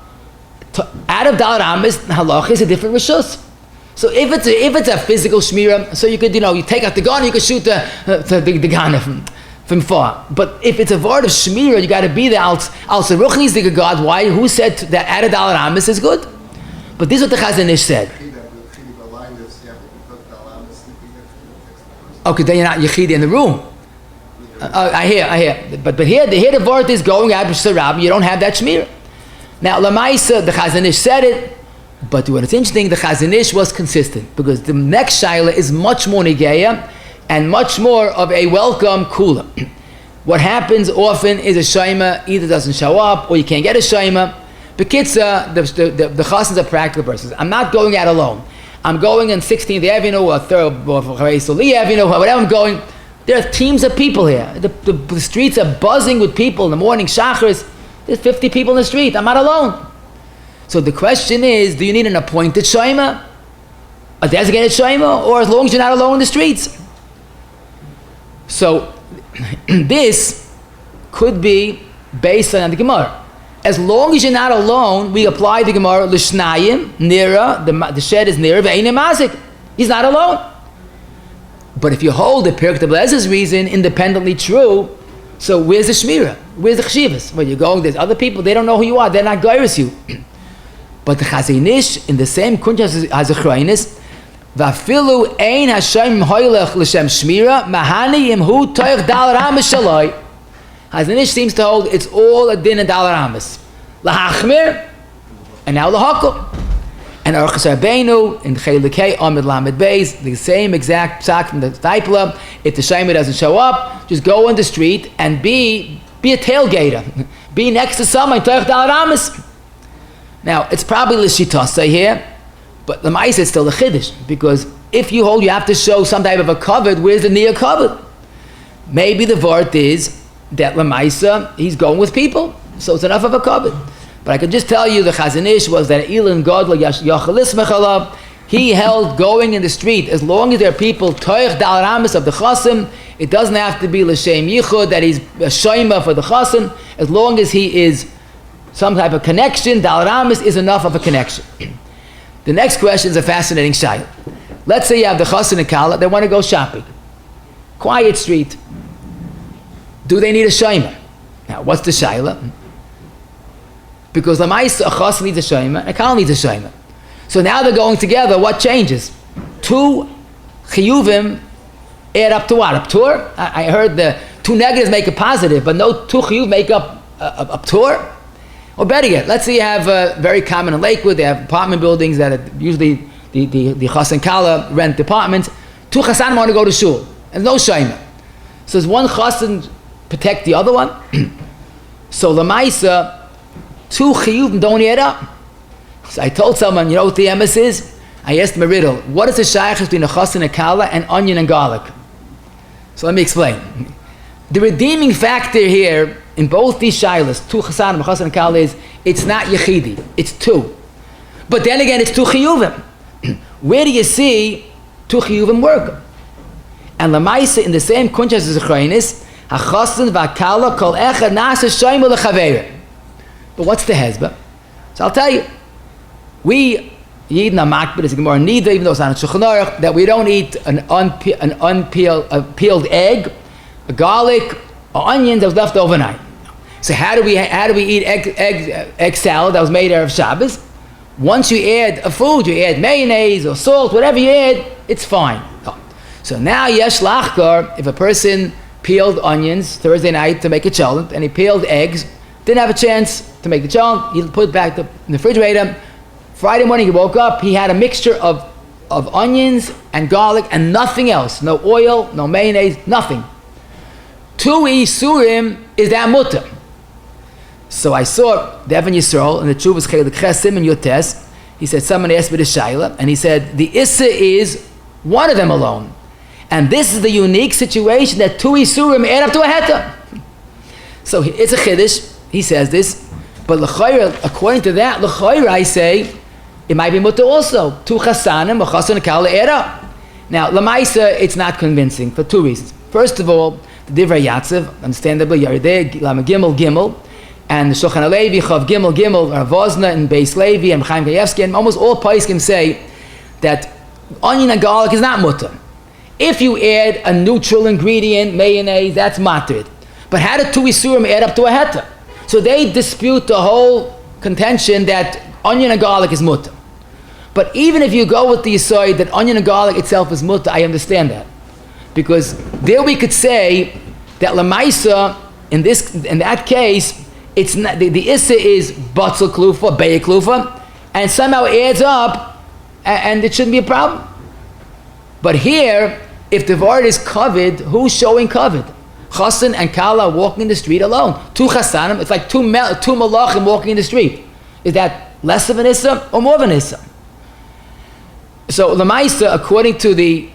out of dalar amis, halach is a different rishus. So if it's a physical shmira, so you could you take out the gun, you could shoot the gun from far. But if it's a word of shmira, you got to be there. Also ruchni is the God. Why? Who said that out of dalar amis is good? But this is what the Chazanish said. Okay, then you're not yechidi in the room. I hear. But here the word is going out to Rabbi. You don't have that shmira. Now, Lamaisa, the Chazon Ish said it, but what's interesting, the Chazon Ish was consistent because the next shaila is much more negeya and much more of a welcome kula. What happens often is a shomer either doesn't show up or you can't get a shomer. Bekitza, the Chassans are practical persons. I'm not going out alone. I'm going on 16th Avenue or 3rd or Avenue, whatever I'm going. There are teams of people here. The streets are buzzing with people in the morning, shachris. There's 50 people in the street. I'm not alone. So the question is, do you need an appointed shomer, a designated shomer, or as long as you're not alone in the streets? So this could be based on the Gemara. As long as you're not alone, we apply the Gemara l'shnayim nira. The shed is nira ve'ein mazik. He's not alone. But if you hold the Pirkei Blez's reason independently true, so where's the shmira? Where's the chshivas? When you're going, there's other people. They don't know who you are. They're not geiris you. But the Chazon Ish in the same kunjas has a chraynis. Vafilu ein Hashem hoylech l'shem shmira mahani imhu toich dal ramis shaloi. Chazon Ish seems to hold it's all a din and dal ramis. Lahachmir and now lahakol. And Archas Rabbeinu in Chelikei Amid Lamed Beis, the same exact psak from the Taipla. If the shomer doesn't show up, just go on the street and be a tailgater. Be next to someone, Toich Dal Ramis. Now, it's probably l'shitasa here, but the L'maisa is still a chiddush, because if you hold you have to show some type of a kavod, where's the near kavod? Maybe the vart is that L'maisa, he's going with people, so it's enough of a kavod. But I can just tell you the Chazon Ish was that Ilan Godla Yachalis Mechalav, he held going in the street, as long as there are people, Toich Dal Ramis of the Chassan, it doesn't have to be L'Shem Yichud, that he's a Shomer for the Chassan, as long as he is some type of connection, Dal Ramis is enough of a connection. The next question is a fascinating shayla. Let's say you have the Chosson and Kallah, they want to go shopping. Quiet street. Do they need a Shomer? Now, what's the shayla? Because the Maisa, a Chosson needs a Shomer, and a Kallah needs a Shomer. So now they're going together, what changes? Two chiyuvim add up to what? Up tur? I heard the two negatives make a positive, but no two chiyuv make up a tur? Or better yet, let's say you have very common in Lakewood, they have apartment buildings that are usually the Chosson Kallah rent apartments. Two Chassan want to go to shul, and no Shomer. So does one Chosson protect the other one? So the Maisa, two chiyuvim don't add up. So I told someone, you know what the emes is? I asked him a riddle. What is the shaykhs between a chassan and kallah and onion and garlic? So let me explain. The redeeming factor here in both these shaylas, two chassan and kallah, is it's not yechidi, it's two. But then again, it's two chiyuvim. Where do you see two chiyuvim work? And lamaisa in the same kunchas as a chaynis, ha chassan va kallah kol echad nasa shomer lechaveir. But what's the hezbah? So I'll tell you. We eat in a makbid, it's a Gemara Nida, even though it's not a Shulchan Aruch, that we don't eat a peeled egg, a garlic, or onions that was left overnight. So how do we eat egg salad that was made out of Shabbos? Once you add a food, you add mayonnaise or salt, whatever you add, it's fine. So now yesh lachkar, if a person peeled onions Thursday night to make a choleh, and he peeled eggs, didn't have a chance to make the choleh, he put it back in the refrigerator. Friday morning he woke up, he had a mixture of onions and garlic and nothing else. No oil, no mayonnaise, nothing. Two issurim is that mutter. So I saw Devin Yisrael in the Chuvas Chassan and Yotes. He said, someone asked me the shayla, and he said, the issur is one of them alone. And this is the unique situation that two issurim add up to a heta. So it's a chiddush. He says this, but l'chayra, according to that, l'chayra, I say, it might be mutter also. Two chassanim, a chassan and kallah add up. Now, l'maisa, it's not convincing for two reasons. First of all, the divrei Yatzav, understandably, Yaredeh, Lama Gimel Gimel, and the Shulchan Alevi, Chav Gimel Gimel, Rav Vosna, and Beis Levi, and Chaim Kayevsky, and almost all poskim say that onion and garlic is not mutter. If you add a neutral ingredient, mayonnaise, that's matrid. But how do two isurim add up to a heta? So they dispute the whole contention that onion and garlic is mutter. But even if you go with the yesod that onion and garlic itself is mutter, I understand that. Because there we could say that lemaisa in that case, it's not, the issur is batzel klufa, beya klufa, and somehow it adds up, and it shouldn't be a problem. But here, if the word is kavod, who's showing kavod? Chosson and Kallah walking in the street alone. Two chassanim, it's like two malachim walking in the street. Is that less of an issur or more of an issur? So lemaisa, according to the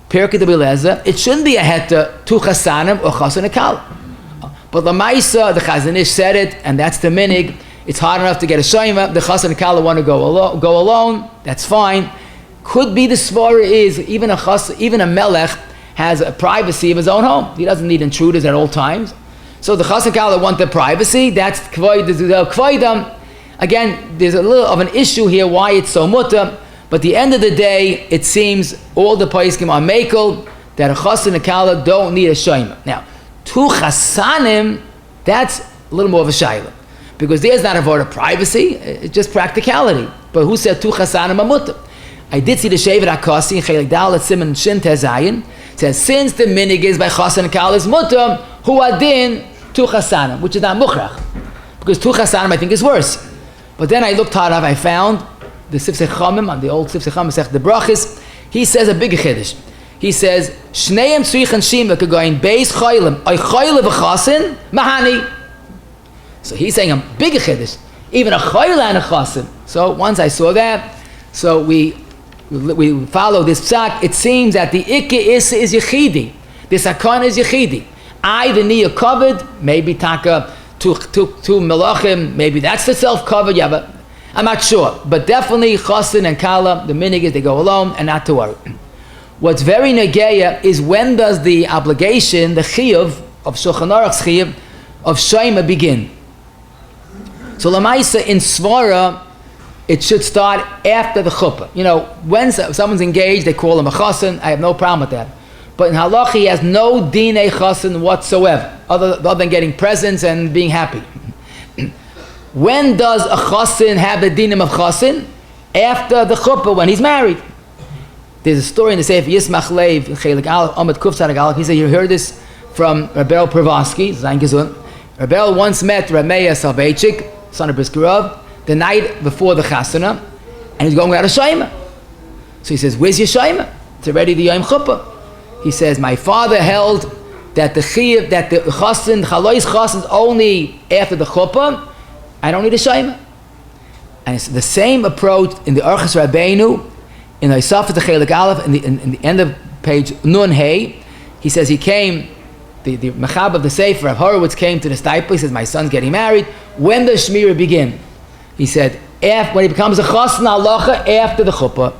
Pirkei de Beleza, it shouldn't be a heter to chassanim or Chosson and Kallah. But lemaisa, the Chazon Ish said it, and that's the minig. It's hard enough to get a shomer. The Chosson and Kallah want to go alone. That's fine. Could be the svara is even a melech has a privacy of his own home. He doesn't need intruders at all times. So the Chosson and Kallah want the privacy. That's kavod. Again, there's a little of an issue here why it's so mutter. But at the end of the day, it seems all the poskim are mochel that a Chosson and Kallah don't need a shomer. Now, two chassanim, that's a little more of a shayla, because there's not a word of privacy, it's just practicality. But who said two chassanim are mutter? I did see the Shevet HaKossi in Chelik Dal at Siman Shin Tezayin. Says since the minig is by Chosson and Kallah is mutter, who adin two chassanim, which is not mukhrach, because two chassanim I think is worse. But then I looked hard up, I found the Sifsei Chamim on the old Sifsei Chamim Sech the Brachis. He says a big chiddush. He says, Shneim tzrichen shima kagoyin beis cholim, oy choleh v'chassan, mahani. So he's saying a big chiddush, even a choleh and a chassan. So once I saw that, so we follow this psak. It seems that the ikke issur is yechidi. The sakana is yechidi. The niya kavod, maybe taka two melachim, maybe that's the self kavod. Yeah, but I'm not sure. But definitely Chosson and Kallah, the minig is they go alone and not to worry. What's very negeya is when does the obligation, the chiyuv of Shulchan Aruch's chiyuv of shomer begin? So lemaisa in svara, it should start after the chupah. You know, when someone's engaged, they call him a chassan. I have no problem with that. But in halachah, he has no dinei chassan whatsoever, other than getting presents and being happy. When does a chassan have the dinim of chassan? After the chupah, when he's married. There's a story in the Sefer Yismach Lev, Chelik Aleph, Amud Kuf Tzaddik Aleph. He said, you heard this from Rabbi Pravansky, Zayin Gezun. Rabbi once met Rameya Soloveitchik, son of Briskerov, the night before the Chasana, and he's going without a shomer. So he says, where's your shomer? It's already the Yom Chupah. He says, my father held that the chiyuv, that the Chassan, Chalois Chassan is only after the Chupah. I don't need a shomer. And it's the same approach in the Orchos Rabbeinu, in the Isafat Chelik Aleph, in the end of page Nun Hey. He says he came, the Mechab of the Sefer of Horowitz came to the stipul. He says, my son's getting married. When does Shmira begin? He said, when he becomes a Chassan halacha, after the Chupah.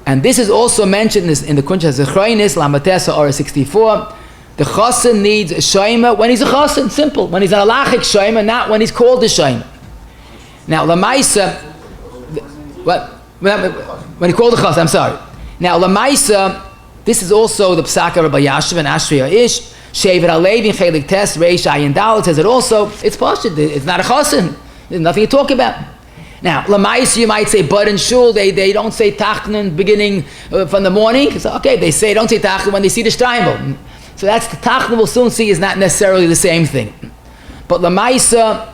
And this is also mentioned in the Kunshas Zechroinis, Lamatesa Ora 64. The Chassan needs a shomer when he's a Chassan, simple. When he's an halachic shomer, not when he's called a shomer. Now, Lamaisa, what? When he called the Chassan, I'm sorry. Now, Lamaisa, this is also the Psaka of Rabbi Yashav and Ashriya Ish. Shevet Alevi, Chelik Tes, Reish Ayin Dalet says it also. It's Pashut, it's not a Chassan. There's nothing to talk about. Now, Lamaisa, you might say, but in shul, they don't say Tachnun beginning from the morning. So, okay, they say don't say Tachnun when they see the Steinbel. So that's the Tachnun we'll soon see is not necessarily the same thing. But Lamaisa,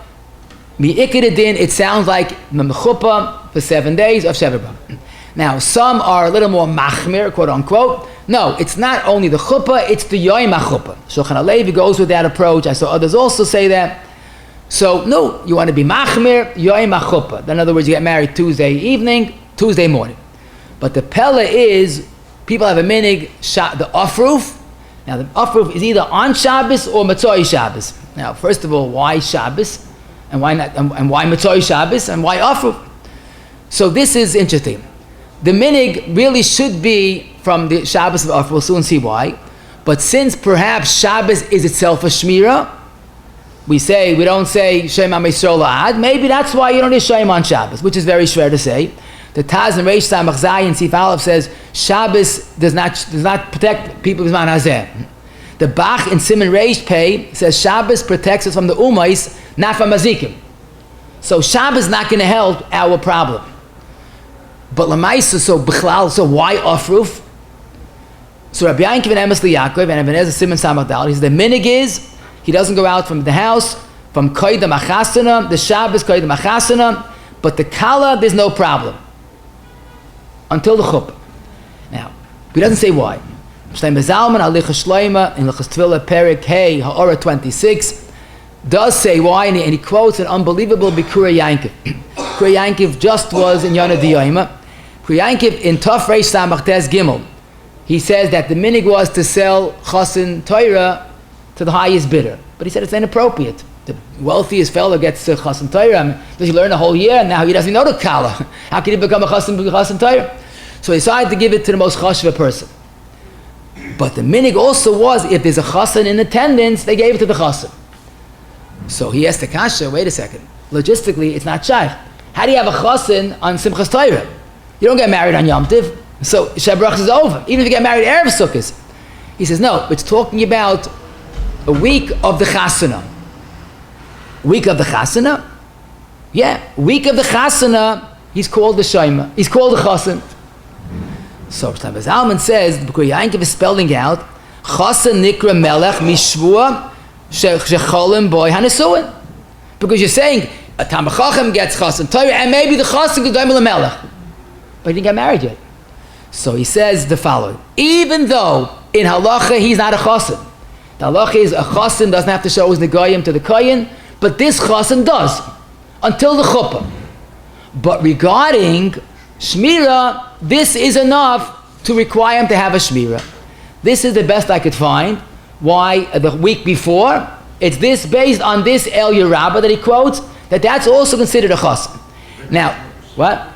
Mi'ikidadin, it sounds like the chupah for 7 days of Shevet. Now, some are a little more machmir, quote unquote. No, it's not only the chupah, it's the yoim ha-chupah. Shulchan Alevi goes with that approach. I saw others also say that. So, no, you want to be machmir, yoim ha-chupah. In other words, you get married Tuesday evening, Tuesday morning. But the pella is, people have a minig, the aufruf. Now, the aufruf is either on Shabbos or Matzoi Shabbos. Now, first of all, why Shabbos? And why not? And why Matzoi Shabbos? And why aufruf? So this is interesting. The minig really should be from the Shabbos of aufruf. We'll soon see why. But since perhaps Shabbos is itself a shmira, we don't say Shem HaMisrael La'ad. Maybe that's why you don't need Shem on Shabbos, which is very fair to say. The Taz and Reish Samach Zayin Sif Aleph says Shabbos does not protect people B'zman Hazeh. The Bach in Siman Reish Pei says Shabbos protects us from the Umais, not from Mazikim. So Shabbos is not going to help our problem. But Lamaisa, so why aufruf? So Rabbi Yankiv and Emes Yakov and Ebenezer Simon Samach Dal, he says the minig is he doesn't go out from the house from Koydem Achasana, the Shabbos Koydem Achasana, but the Kallah there's no problem until the chupah. Now he doesn't say why. Shleim Zalman Alicha Shleima in Lechus Tvila Perik Hey Ha'ora 26 does say why, and he quotes an unbelievable Bikura Yankiv. Bikura Yankiv just was in Yonah Diyayma. Bikura Yankiv in Tov Reish Samach Tes Gimel. He says that the minig was to sell Chassan Torah to the highest bidder. But he said it's inappropriate. The wealthiest fellow gets Chassan Torah. Does he learn a whole year and now he doesn't know the Kallah? How can he become a Chassan Torah? So he decided to give it to the most chashuv person. But the minig also was, if there's a Chassan in attendance, they gave it to the Chassan. So he asked the kasha, wait a second. Logistically, it's not shaykh. How do you have a Chassan on Simchas Torah? You don't get married on Yom Tiv. So Shebrach is over. Even if you get married Erev Sukkot. He says, no, it's talking about a week of the Chasana. Week of the Chasana? Yeah, week of the Chasana, he's called the Shomer. He's called the Chassan. So Rabbi Zalman says, because Yankiv is spelling out, Chassan Nikra Melech Mishvua Shecholim Boy Hanasuin. Because you're saying, a talmidchacham gets Chassan Torah, and maybe the Chassan could go to Melech. But he didn't get married yet. So he says the following: even though in halacha he's not a chassan, the halacha is a chassan doesn't have to show his negayim to the kohen, but this chassan does until the chupah. But regarding shmira, this is enough to require him to have a shmira. This is the best I could find. Why the week before? It's this based on this El Yerabba that he quotes that's also considered a chassan. Now, what?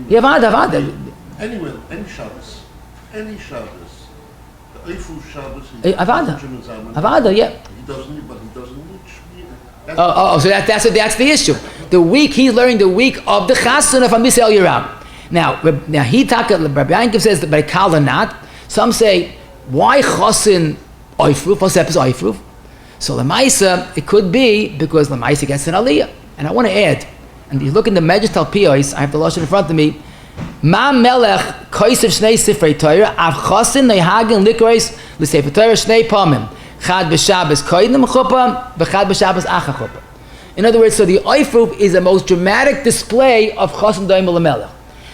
Yeah, Anyway, any Shabbos, the aufruf Shabbos, Avada, yeah. He doesn't need shmira. So that's the issue. The week he's learning the week of the Chassan from this El Yerab. Now Rabbi Yankiv says that by Kallah not. Some say why Chassan aufruf? What's that? Aufruf. So Lamaisa it could be because Lamaisa gets an aliyah. And I want to add. And you look in the Medrash Talpiyos, I have the lashon in front of me. Ma melech koisev shnei sifrei Torah av chasin neihagen likreis l'sefer Torah shnei pamim chad b'Shabbos koidem chupah v'chad b'Shabbos acha chupah. In other words, so the aufruf is the most dramatic display of chasin doim l'melech.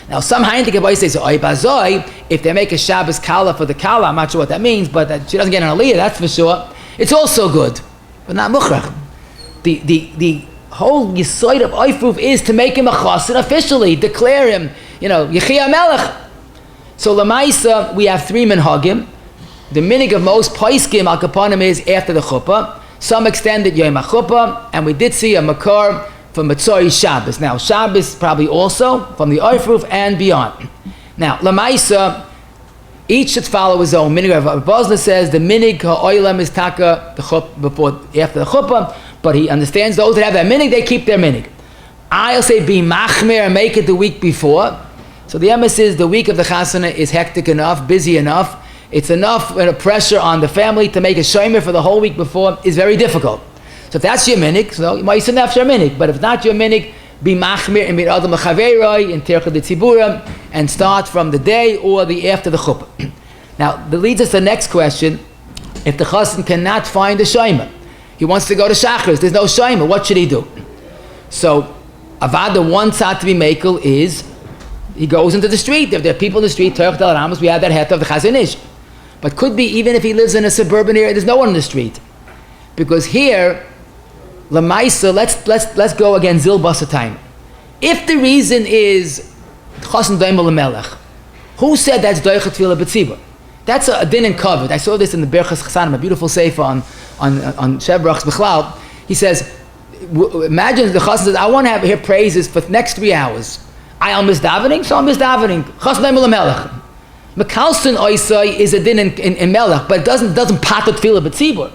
Now, some ha'intik Rabbi says oy bazoi if they make a Shabbos Kallah for the Kallah, I'm not sure what that means, but that she doesn't get an aliyah, that's for sure. It's also good, but not mukhrach. The whole yisoid of aufruf is to make him a chassan officially, declare him, Yechia Melech. So Lamaisa, we have three minhagim. The minig of most paiskim al kapanim is after the chupah. Some extended Yom HaChupah, and we did see a makar from Matzoy Shabbos. Now Shabbos probably also from the aufruf and beyond. Now Lamaisa, each should follow his own minig. Rav Bosner says the minig ha'olam is taka the chuppah before after the chupah. But he understands those that have that minig, they keep their minig. I'll say be machmir and make it the week before. So the emes is the week of the chasana is hectic enough, busy enough. It's enough pressure on the family to make a shomer for the whole week before is very difficult. So if that's your minig, so you might have your minig. But if not your minig, be machmir and be adam l'chaveroi in tercha de tzibura and start from the day or the after the chupah. Now that leads us to the next question: if the chassan cannot find a shomer, he wants to go to Shachris. There's no shomer. What should he do? So, Avada, one tzad to be makel is he goes into the street. If there are people in the street, Torah Del Ramos, we have that het of the Chazon Ish. But could be even if he lives in a suburban area, there's no one in the street, because here, Lamaisa, let's go again Zil Basa time. If the reason is Chosson Doimel Melech, who said that's Doichet Tefillah B'tzibur? That's a din and kavod. I saw this in the Berchas Chassan, a beautiful sefer on Shebrach's Bechlal. He says, imagine the Chassan says, I want to hear praises for the next 3 hours. I'll miss davening, so I'll miss davening. Chassan Doimel Melech. Mekalston Oisai is a din in Melech, but it doesn't patat Tefillah B'tzibur.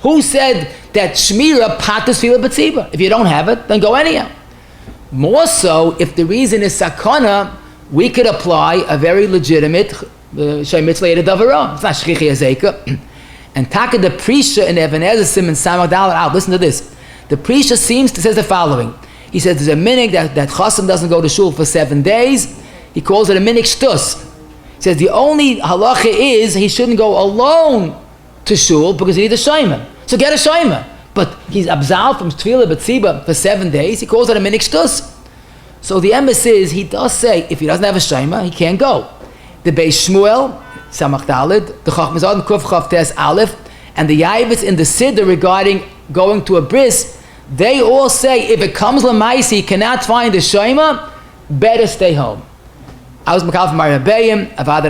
Who said that Shmira patas Tefillah B'tzibur? If you don't have it, then go anyhow. More so, if the reason is sakana, we could apply a very legitimate Shemitzla Yeda Davara. It's not Shchichi Azeka. And Taka the Prisha in Ebenezer Simon Samach Dalet out. Listen to this. The Prisha says the following. He says there's a minig that Chassan doesn't go to shul for 7 days. He calls it a minik shtus. He says the only halacha is he shouldn't go alone to shul because he needs a shomer. So get a shomer. But he's absolved from tefillah b'tziba for 7 days. He calls it a minik shtus. So the emes is, he does say, if he doesn't have a shomer, he can't go. The Beis Shmuel, Samach Daled, the Chacham Zad, Kuf Chav Tes Aleph, and the Yavitz in the Siddur regarding going to a bris, they all say if it comes l'maisi, he cannot find a shomer, better stay home. I was makal from my Rabbeim, Avada,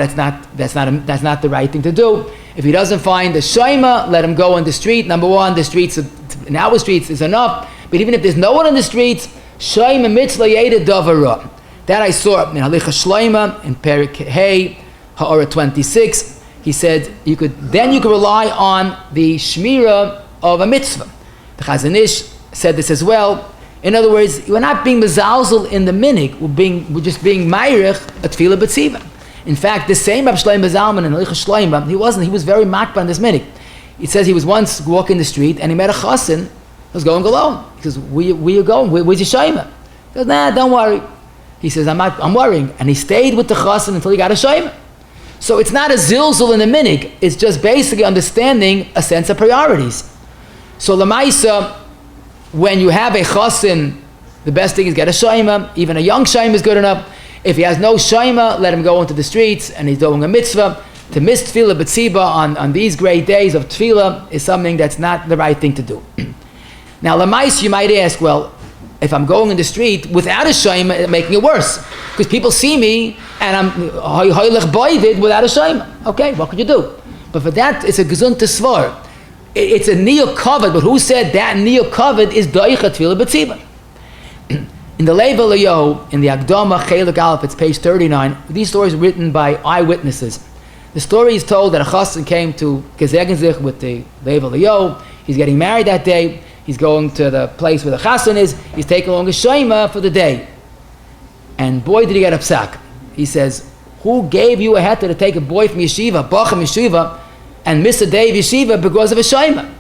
that's not the right thing to do. If he doesn't find the shomer, let him go on the street. Number one, the streets, in our streets is enough. But even if there's no one on the streets, shomer mitzvah yeda davara. That I saw in Halicha Shloima in Perik Hey, Ha'ora 26. He said you could rely on the shmira of a mitzvah. The Chazon Ish said this as well. In other words, we're not being mezalzel in the minig. We're just being mayrich a tefillah b'tziva. In fact, the same Rab Shlomo Zalman in Halicha Shloima, he was very makba on this minig. It says he was once walking the street and he met a chassan who was going alone. He says, where you going? Where's your shomer? He goes, nah, don't worry. He says, I'm worrying. And he stayed with the chassan until he got a shomer. So it's not a zilzul in the minig. It's just basically understanding a sense of priorities. So lamaisa, when you have a chassan, the best thing is get a shomer. Even a young shomer is good enough. If he has no shomer, let him go into the streets and he's doing a mitzvah. To miss tefillah b'tziba on these great days of tefillah is something that's not the right thing to do. Now lamaisa, you might ask, well, if I'm going in the street without a shomer, it's making it worse. Because people see me and I'm hoylech boivid without a shomer. Okay, what could you do? But for that, it's a gesund tesvar. It's a niyuk kavod, but who said that niyuk kavod is doicha tefillah b'tziba? In the Lev Eliyahu, in the Akdama Chelik Aleph, it's page 39, these stories are written by eyewitnesses. The story is told that a chassan came to gezegen sich with the Lev Eliyahu. He's getting married that day. He's going to the place where the chassan is. He's taking along a shomer for the day. And boy, did he get upset. He says, who gave you a heter to take a boy from yeshiva, bacham yeshiva, and miss a day of yeshiva because of a shomer?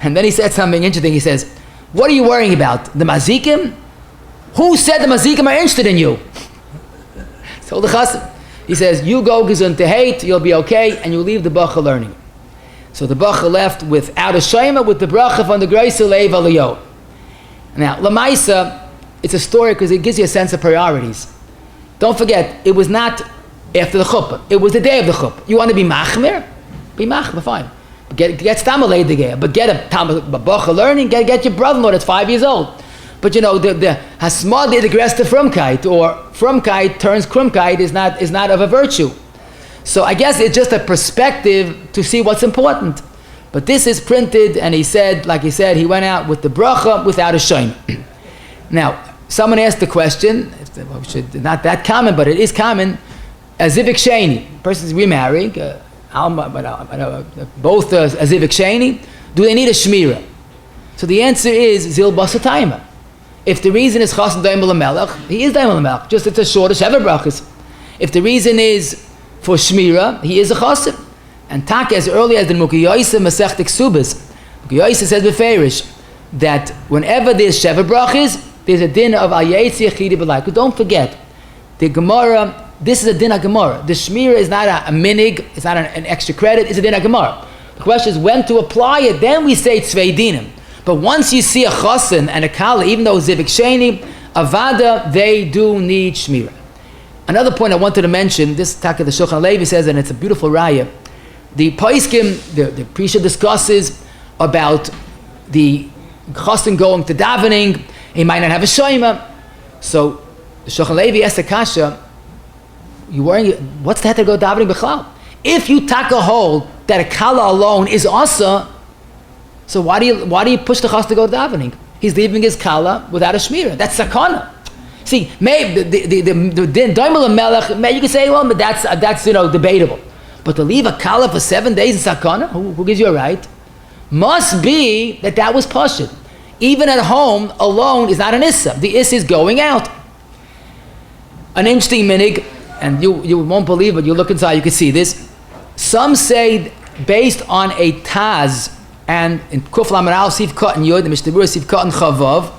And then he said something interesting. He says, what are you worrying about? The mazikim? Who said the mazikim are interested in you? So the chassan, he says, you go gesund to hate, you'll be okay, and you leave the bacha learning. So the bacha left without a shomer, with the bracha from the grace of Lev Eliyahu. Now, lamaisa, it's a story because it gives you a sense of priorities. Don't forget, it was not after the chupah. It was the day of the chupah. You want to be machmir? Be machmir, fine. Get stamalei the gear, but get a bacha learning. Get your brother-in-law that's 5 years old. But you know, the hasmad the gresta frumkeit, or frumkeit turns krumkeit is not of a virtue. So I guess it's just a perspective to see what's important. But this is printed, and he said, like he said, he went out with the bracha without a shomer. Now, someone asked the question, not that common, but it is common, a zivik sheni, person's remarrying, both a zivik sheni, do they need a shmira? So the answer is zil basatayma. If the reason is chassan daimel melech, he is daimel melech, just it's a shorter shever brachas. If the reason is for shmira, he is a chassan. And tak as early as the Mukiyaisa Masech Ksubas, Mukiyaisa says beferish that whenever there's shever brachas, there's a din of ayetzi achidi b'lai. Because don't forget, the Gemara, this is a din of Gemara. The shmira is not a minig, it's not an extra credit, it's a din of Gemara. The question is when to apply it, then we say tzvei dinim. But once you see a chassan and a kallah, even though zivik sheni, avada, they do need shmira. Another point I wanted to mention, this Taka the Shulchan Levi says, and it's a beautiful raya, the Paiskim, the Prisha discusses about the chassan going to davening, he might not have a shomer. So the Shulchan Levi asked the kasha, you worrying, what's the heter to go davening b'chlal? If you take a hold that a kallah alone is asa, so why do you push the chas to go davening? He's leaving his kallah without a shmira. That's sakana. See, maybe the daimel melech, you can say, well, but that's debatable. But to leave a kallah for 7 days in sakana, who gives you a right? Must be that was pashut. Even at home, alone is not an issa. The issa is going out. An interesting minig, and you won't believe it, you look inside, you can see this. Some say, based on a taz, and in Kuf Lamed Al Sif Kat and Yod, the Mishnah Berurah Sif Kat and Chavav,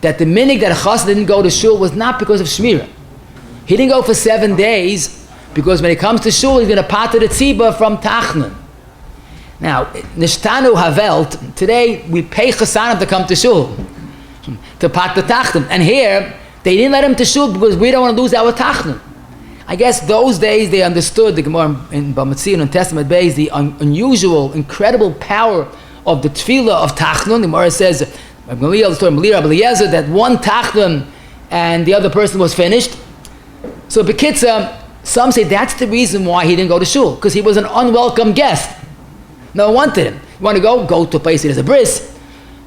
that the minig that a chassan didn't go to shul was not because of shmira. He didn't go for 7 days because when he comes to shul, he's going to pater the tzibah from tachnun. Now, nishtanu havelt, today we pay Chassan to come to shul, to pater tachnun. And here, they didn't let him to shul because we don't want to lose our tachnun. I guess those days they understood, the Gemara in Bamatzir and Testament Beis, the unusual, incredible power of the tefillah of tachnun. The Gemara says, that one tachnun and the other person was finished. So Bekitza, some say that's the reason why he didn't go to shul, because he was an unwelcome guest. No one wanted him. You want to go to a place that has a bris.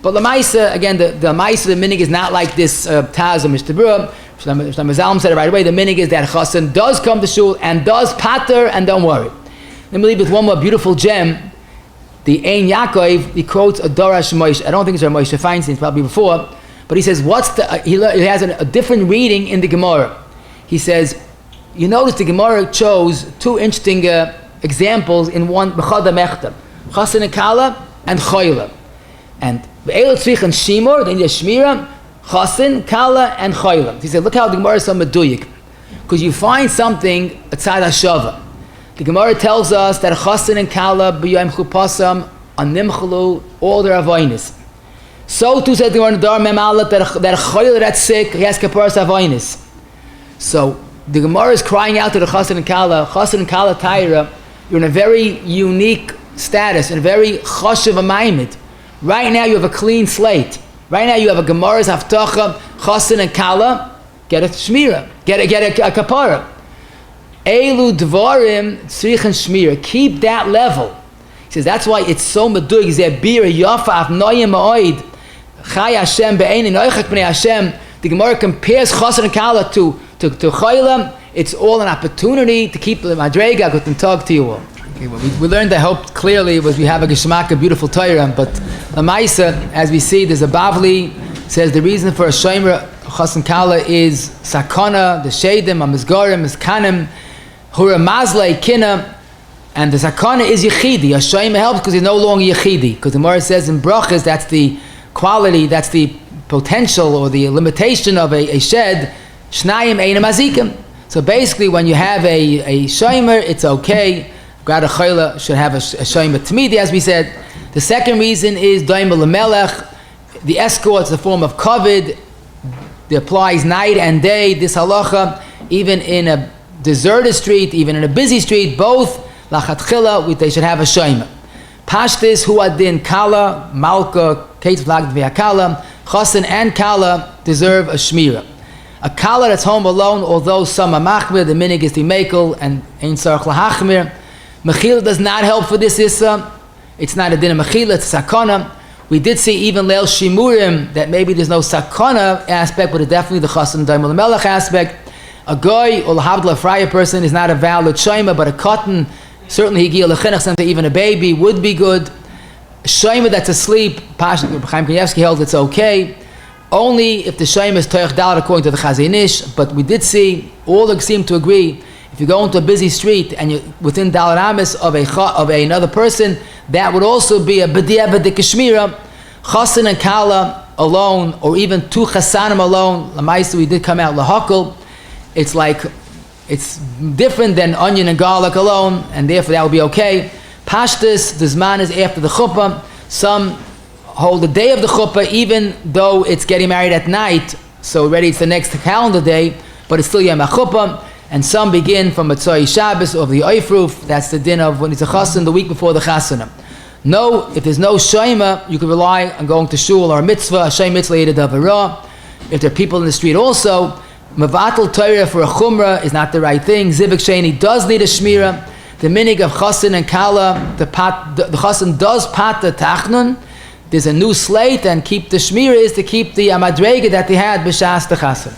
But the Maisa, again, the Maisa, the minig is not like this Taz or Mr. Brewer. Shlomo said it right away. The minig is that Chassan does come to shul and does pater, and don't worry. Let me leave with one more beautiful gem. The Ein Yakov, he quotes a Dorash Moshe. I don't think it's Moshe Feinstein, probably before. But he says, he has a different reading in the Gemara. He says, you notice the Gemara chose two interesting examples in one, B'chada Mechta. Chassan and Kallah and Choleh. And Be'el Tzrich and Shimor, the India Shmira, Chassan, Kallah, and Choleh. He said, look how the Gemara is so meduyik. Because you find something outside Hashava. The Gemara tells us that Chassan and Kallah, b'yom chupasam, animchalu, all their avoinis. So too said the Gemara in Dar Mem that Choleh that's sick, he has kaparas avoinis. So the Gemara is crying out to the Chassan and Kallah Taira, you're in a very unique status, in a very choshev amayimid. Right now you have a clean slate. Right now you have a Gemara's haftacha, Chassan and Kallah, get a shmira, get a kapara. Elu dvarim tzrich and shmira. Keep that level. He says that's why it's so medug. He said bir yafa af noyim ma'oid chay Hashem be'ein noichak b'nei Hashem. The Gemara compares Chassan and Kallah to Choleh. It's all an opportunity to keep the madrega. Good and talk to you all. Okay, well, we learned, I hope clearly, was we have a geshmak, a beautiful Torah, but the Maisa, as we see, there's a Bavli, says the reason for a Shomer, Chassan Kallah is Sakana, the Shedim, Amizgorim, Miskanim, Hura Mazlei, Kina, and the Sakana is Yechidi. A Shomer helps because he's no longer Yechidi, because the Gemara says in Brachas, that's the quality, that's the potential or the limitation of a shed, Shnayim Einam Azikim. So basically, when you have a Shomer, it's okay. Grad a Choleh should have a Shomer Tmidi, as we said. The second reason is Doimel Melech. The escort's a form of kavod. It applies night and day. This halacha, even in a deserted street, even in a busy street, both lachatchila, they should have a Shomer. Pashtis hu adin Kallah, Malka, Keitz Vlagd V'Akala, Chassan and Kallah deserve a shmira. A Kallah that's home alone, although some are machmir, the minig is the mekel and ein sarach lahachmir. Mochel does not help for this issa. It's not a din of mochel, it's a sakana. We did see even leil shimurim that maybe there's no sakana aspect, but it's definitely the chassan daimel melech aspect. A goy or lahavdla friar person is not a valid shomer, but a cotton, certainly he gil lechinach, something even a baby would be good. A shomer that's asleep, Chaim Kanievsky held it's okay. Only if the shomer is toich dalet according to the chazinish, but we did see, all seem to agree, if you go into a busy street and you're within dalet amis of another person, that would also be a b'diavad kashmira. Chassan and Kallah alone, or even two chassanim alone, lamaisa we did come out lahakol. It's like, it's different than onion and garlic alone, and therefore that would be okay. Pashtus, the zman is after the chupah. Some hold the day of the chupah, even though it's getting married at night, so already it's the next calendar day, but it's still yom chupah. And some begin from Matzoy Shabbos or the aufruf. That's the din of when it's a chassan, the week before the chassanah. No, if there's no shomer, you can rely on going to shul or a mitzvah, a shem mitzvah yedid avara. If there are people in the street also, Mavatal Torah for a chumrah is not the right thing. Zivik Sheni does need a shmira. The minig of Chassan and Kallah, the Chassan does pat the tachnun. There's a new slate, and keep the shmira is to keep the amadrega that they had b'shas the Chassan.